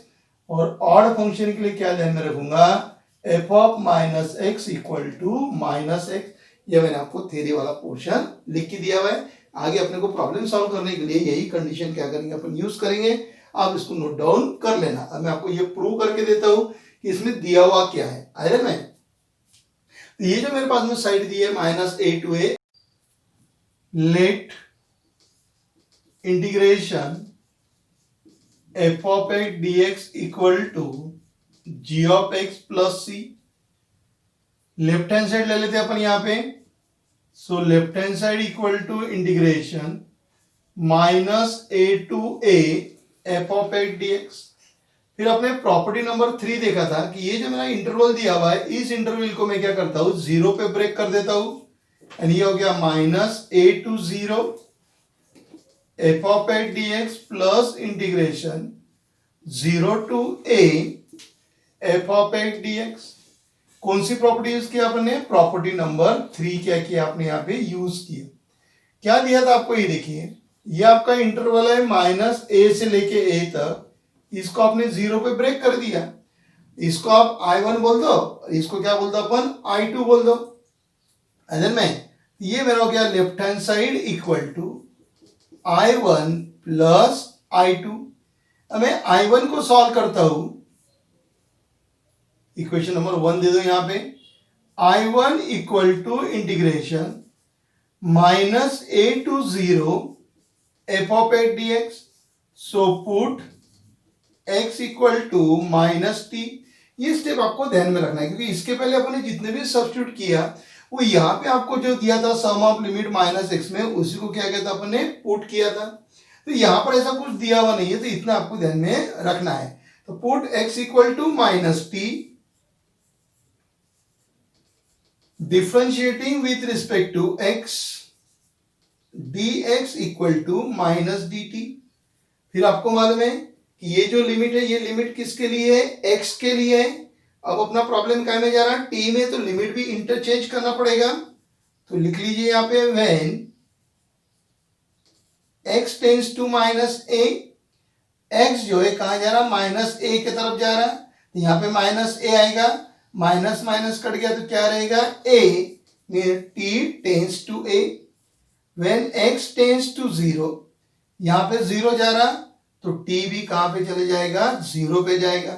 और ऑड फंक्शन के लिए क्या ध्यान में रखूंगा? f of minus x equal to minus x। ये मैंने आपको थ्योरी वाला पोर्शन लिख के दिया हुआ है। आगे अपने को प्रॉब्लम सॉल्व करने के लिए यही कंडीशन क्या करेंगे, अपन यूज करेंगे। आप इसको नोट डाउन कर लेना। अब मैं आपको ये प्रूव करके देता हूं कि इसमें दिया हुआ क्या है। अरे मैं तो ये जो मेरे पास में साइड दी है -a to a, let integration f of x dx equal to g of x plus c। Left hand side ले लेते हैं अपन यहां पे। So left hand side equal to integration -a to a f of x dx। फिर अपने property number 3 देखा था कि ये जो मेरा इंटरवल दिया हुआ है, इस इंटरवल को मैं क्या करता हूं? 0 पे ब्रेक कर देता हूं, एंड ये हो गया -a to 0 f of x dx plus integration 0 to a f of x dx। कौन सी प्रॉपर्टी यूज किया आपने? प्रॉपर्टी नंबर 3 क्या किया आपने यहाँ पे यूज किया। क्या दिया था आपको? ये देखिए, ये आपका इंटरवल है -a से लेके a तक, इसको आपने 0 पे ब्रेक कर दिया। इसको आप I1 बोल दो, इसको क्या बोल दो अपन? I2 बोल दो। एंड में ये मेरा हो गया left hand side equal to I1 plus I2। अब मैं I1 को सॉल्व करता हूं, इक्वेशन नंबर 1 दे दो यहां पे। I1 equal to integration -a to 0 f of x dx। So put x equal to -t। ये स्टेप आपको ध्यान में रखना है, क्योंकि इसके पहले अपने जितने भी सब्स्टिट्यूट किया वो यहाँ पे आपको जो दिया था सम ऑफ लिमिट -x में, उसी को क्या किया था अपने? पुट किया था। तो यहाँ पर ऐसा कुछ दिया हुआ नहीं है, तो इतना आपको ध्यान में रखना है। तो put x equal to -t, differentiating with respect to x dx equal to minus dt। फिर आपको मालूम है कि ये जो लिमिट है ये लिमिट किसके लिए है, x के लिए है। अब अपना प्रॉब्लम क्या में जा रहा है, t में, तो लिमिट भी इंटरचेंज करना पड़ेगा। तो लिख लीजिए यहाँ पे when x tends to minus a, x जो है कहां जा रहा, माइनस ए की तरफ जा रहा है, तो यहाँ पे माइनस ए आएगा, माइनस माइनस कट गया तो क्या रहेगा, a t tends to a। When x tends to zero, यहाँ पे जीरो जा रहा तो t भी कहां पे चले जाएगा, जीरो पे जाएगा।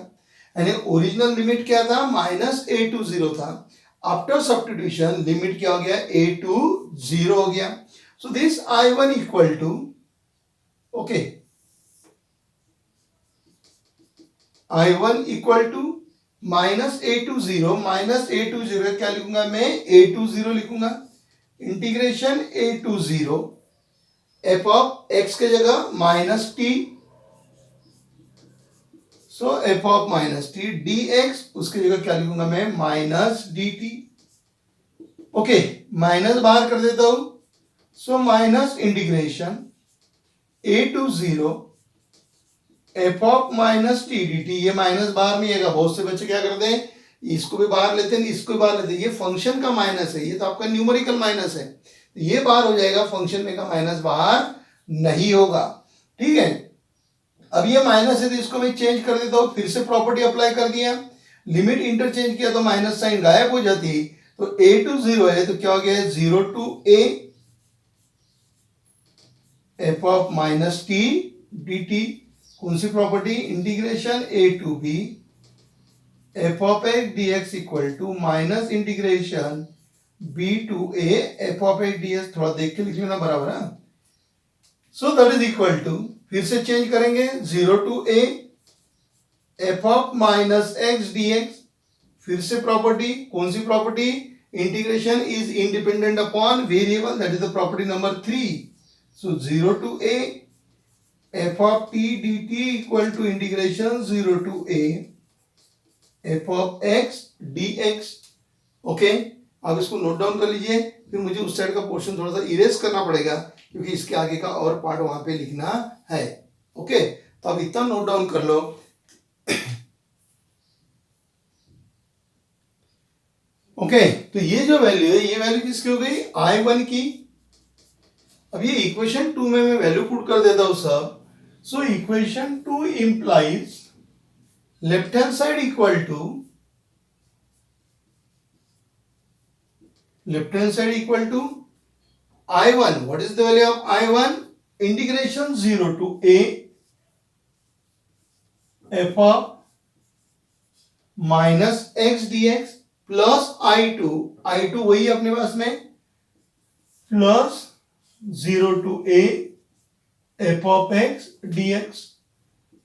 यानी ओरिजिनल लिमिट क्या था, माइनस ए टू जीरो था। आफ्टर सब्स्टिट्यूशन लिमिट क्या हो गया, a टू जीरो हो गया। So this I1 equal to, okay, I1 equal to minus a to zero, minus a to zero क्या लिखूंगा मैं, ए टू जीरो लिखूंगा, integration A to zero f of x के जगह minus t, so f of minus t d x, उसके जगह क्या लिखूंगा मैं, minus d T. Okay, minus बाहर कर देता हूं, so minus integration A to zero f of minus t D t. ये माइनस बाहर नहीं आएगा, बहुत से बच्चे क्या करते हैं, इसको भी बाहर लेते हैं, इसको भी बाहर लेते हैं। ये फंक्शन का माइनस है, ये तो आपका न्यूमेरिकल माइनस है, ये बाहर हो जाएगा, फंक्शन में का माइनस बाहर नहीं होगा। ठीक है, अब ये माइनस है तो इसको मैं चेंज कर देता हूं, फिर से प्रॉपर्टी अप्लाई कर दिया, लिमिट इंटरचेंज किया तो माइनस साइन गायब हो जाती। तो ए टू जीरो है तो क्या हो गया, zero to A F of minus t D T. कौन सी property, integration A to B F of x D x equal to minus integration b to A F of x D x. थोड़ा देख के लिख लेना बराबर है। So that is equal to, फिर से चेंज करेंगे, zero to A F of minus x D x. फिर से प्रॉपर्टी, कौन सी property, integration is independent upon variable, that is the property number 3। So zero to A F of T D t equal to integration zero to A F of x D x. Okay, अब इसको note down कर लीजिए, फिर मुझे उस side का portion थोड़ा सा इरेज करना पड़ेगा क्योंकि इसके आगे का और पार्ट वहां पे लिखना है। ओके, तो अब इतना नोट डाउन कर लो। ओके, तो ये जो वैल्यू है, ये वैल्यू किसकी हो गई, I1 की। अब ये इक्वेशन 2 में मैं वैल्यू पुट कर देता हूं सब। So equation 2 implies left hand side equal to, left hand side equal to I1. What is the value of I1? Integration 0 to a f of minus x dx plus I2, I2 वही अपने पास में, plus 0 to a f of x dx.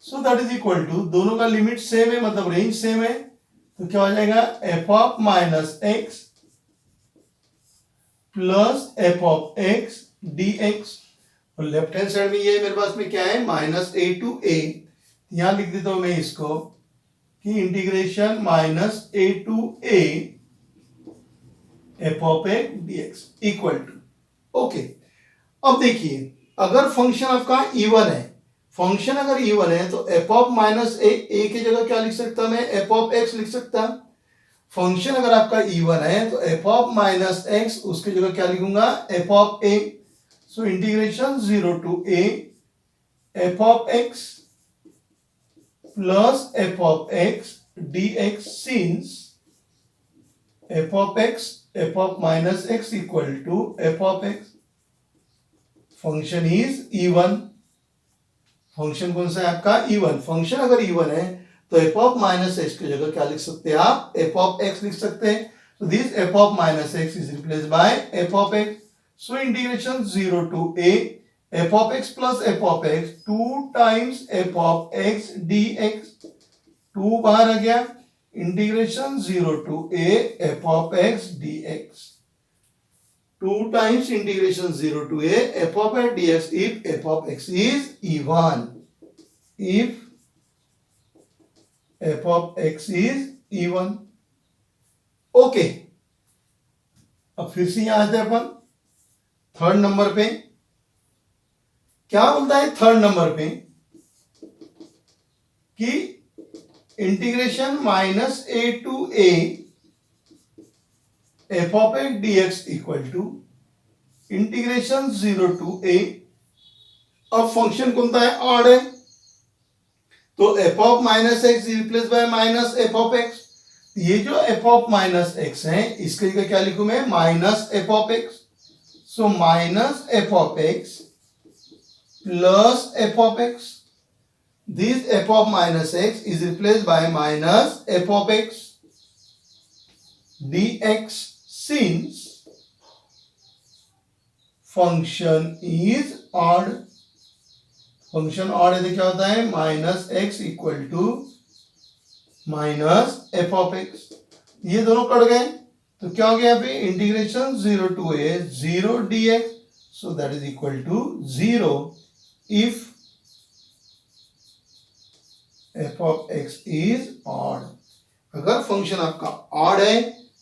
So that is equal to, दोनों का limit same है, मतलब range same है, तो क्या हो जाएगा, f of minus x plus F of x D x. और लेफ्ट हैंड साइड में ये मेरे पास में क्या है, माइनस ए टू ए, यहां लिख देता हूं मैं इसको कि integration minus a to A F of x D x equal to. Okay, अब देखिए, अगर फंक्शन आपका इवन है, फंक्शन अगर इवन है तो एफ ऑफ माइनस ए की जगह क्या लिख सकता मैं, एफ ऑफ एक्स लिख सकता। फंक्शन अगर आपका इवन है तो एफ ऑफ माइनस एक्स, उसकी जगह क्या लिखूंगा, f of A. So integration 0 to A F of x plus F of x D x, since f of x F of minus x equal to f of x. Function is even. Function कौन सा है आपका, even. Function अगर even है तो F of minus x की जगह क्या लिख सकते हैं आप, एफ ऑफ एक्स लिख सकते हैं। तो this f of minus x is replace by f of x. So integration 0 to A F of x plus F of x 2 times f of x D x, 2 बाहर आ गया, integration 0 to A F of x D x, 2 times integration 0 to A F of x D x if f of x is even, if f of x is even. Okay, अब फिर से यहां आते हैं अपन third number पे। क्या बोलता है थर्ड नंबर पे कि integration minus a to A F of x D x equal to integration 0 to a. अब फंक्शन कौन सा है, ऑड है, तो F of minus x replace by minus f of x. ये जो एफ ऑफ माइनस एक्स है इसके लिए क्या लिखूं मैं, minus f of x. So minus f of x plus F of x. This f of minus x is replace by minus f of x dx since function is odd। Function odd है तो क्या होता है, minus x equal to minus f of x. ये दोनों cut गए तो क्या हो गया यहाँ पे, integration 0 to a 0 dx, so that is equal to 0 if f of x is odd. अगर फंक्शन आपका ऑड है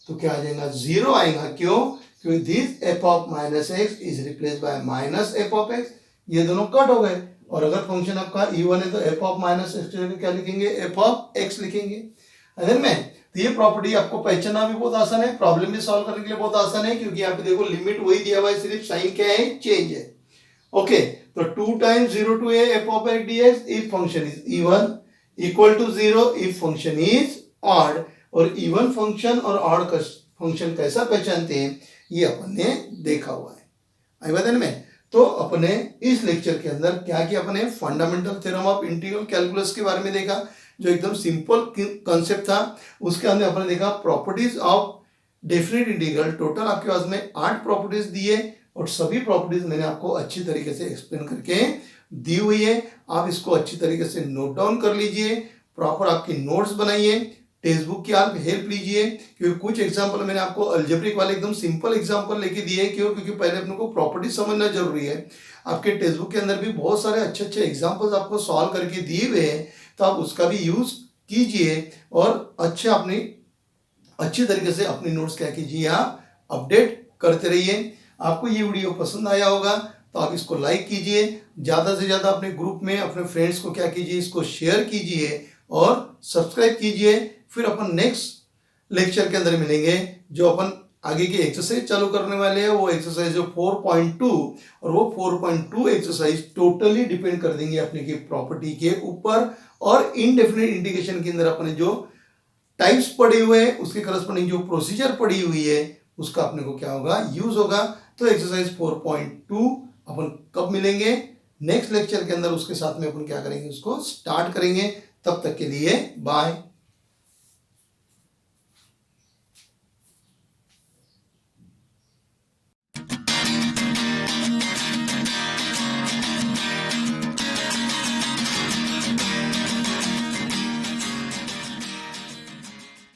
तो क्या आ जाएगा, 0 आएगा। क्यों, क्योंकि this f of minus x is replace by minus f of x. ये दोनों कट हो गए। और अगर फंक्शन आपका इवन है तो एफ ऑफ माइनस एक्स क्या लिखेंगे, एफ ऑफ एक्स लिखेंगे। अगर में तो ये प्रॉपर्टी आपको पहचानना भी बहुत आसान है, प्रॉब्लम भी सॉल्व करने के लिए बहुत आसान है, क्योंकि यहाँ पे देखो लिमिट वही दिया हुआ है, सिर्फ साइन क्या है, चेंज है। ओके, तो 2 times 0 to A F of x dx if function is even equal to 0 if function is odd. और इवन फंक्शन और ऑड फंक्शन कैसा पहचानते हैं ये अपन ने देखा हुआ है। आई बात है में। तो अपने इस लेक्चर के अंदर क्या किया, अपने fundamental theorem of integral calculus के बारे में देखा, जो एकदम सिंपल कॉन्सेप्ट था। उसके अंदर अपने देखा properties of definite integral. Total आपके पास में 8 प्रॉपर्टीज दिए और सभी प्रॉपर्टीज मैंने आपको अच्छी तरीके से एक्सप्लेन करके दी हुई है। आप इसको अच्छी तरीके से नोट डाउन कर लीजिए, प्रॉपर आपकी नोट्स बनाइए, टेक्स्ट बुक की आप हेल्प लीजिए, क्योंकि कुछ एग्जांपल मैंने आपको अलजेब्रिक वाले एकदम सिंपल एग्जांपल लेके दिए। क्यों, क्योंकि पहले अपने को प्रॉपर्टी समझना जरूरी है। आपके टेक्स्ट बुक के अंदर भी बहुत सारे अच्छे अच्छे एग्जांपल्स आपको सॉल्व करके दिए हुए हैं, तो आप उसका भी यूज कीजिए और अच्छी तरीके से अपनी नोट्स क्या कीजिए, आप अपडेट करते रहिए। आपको ये वीडियो पसंद आया होगा तो आप इसको लाइक कीजिए, ज्यादा से ज्यादा अपने ग्रुप में अपने फ्रेंड्स को क्या कीजिए, इसको शेयर कीजिए और सब्सक्राइब कीजिए। फिर अपन नेक्स्ट लेक्चर के अंदर मिलेंगे, जो अपन आगे की एक्सरसाइज चालू करने वाले हैं। वो एक्सरसाइज जो 4.2 और वो 4.2 एक्सरसाइज टोटली डिपेंड कर देंगे अपने की प्रॉपर्टी के ऊपर। और इनडेफिनेट इंटीग्रेशन के अंदर अपने जो टाइप्स पड़े हुए हैं उसके करस्पॉन्डिंग जो प्रोसीजर पड़ी हुई है उसका अपने को क्या होगा, यूज होगा। तो एक्सरसाइज 4.2 अपन कब मिलेंगे, नेक्स्ट लेक्चर के अंदर, उसके साथ में अपन क्या करेंगे, उसको स्टार्ट करेंगे। तब तक के लिए बाय।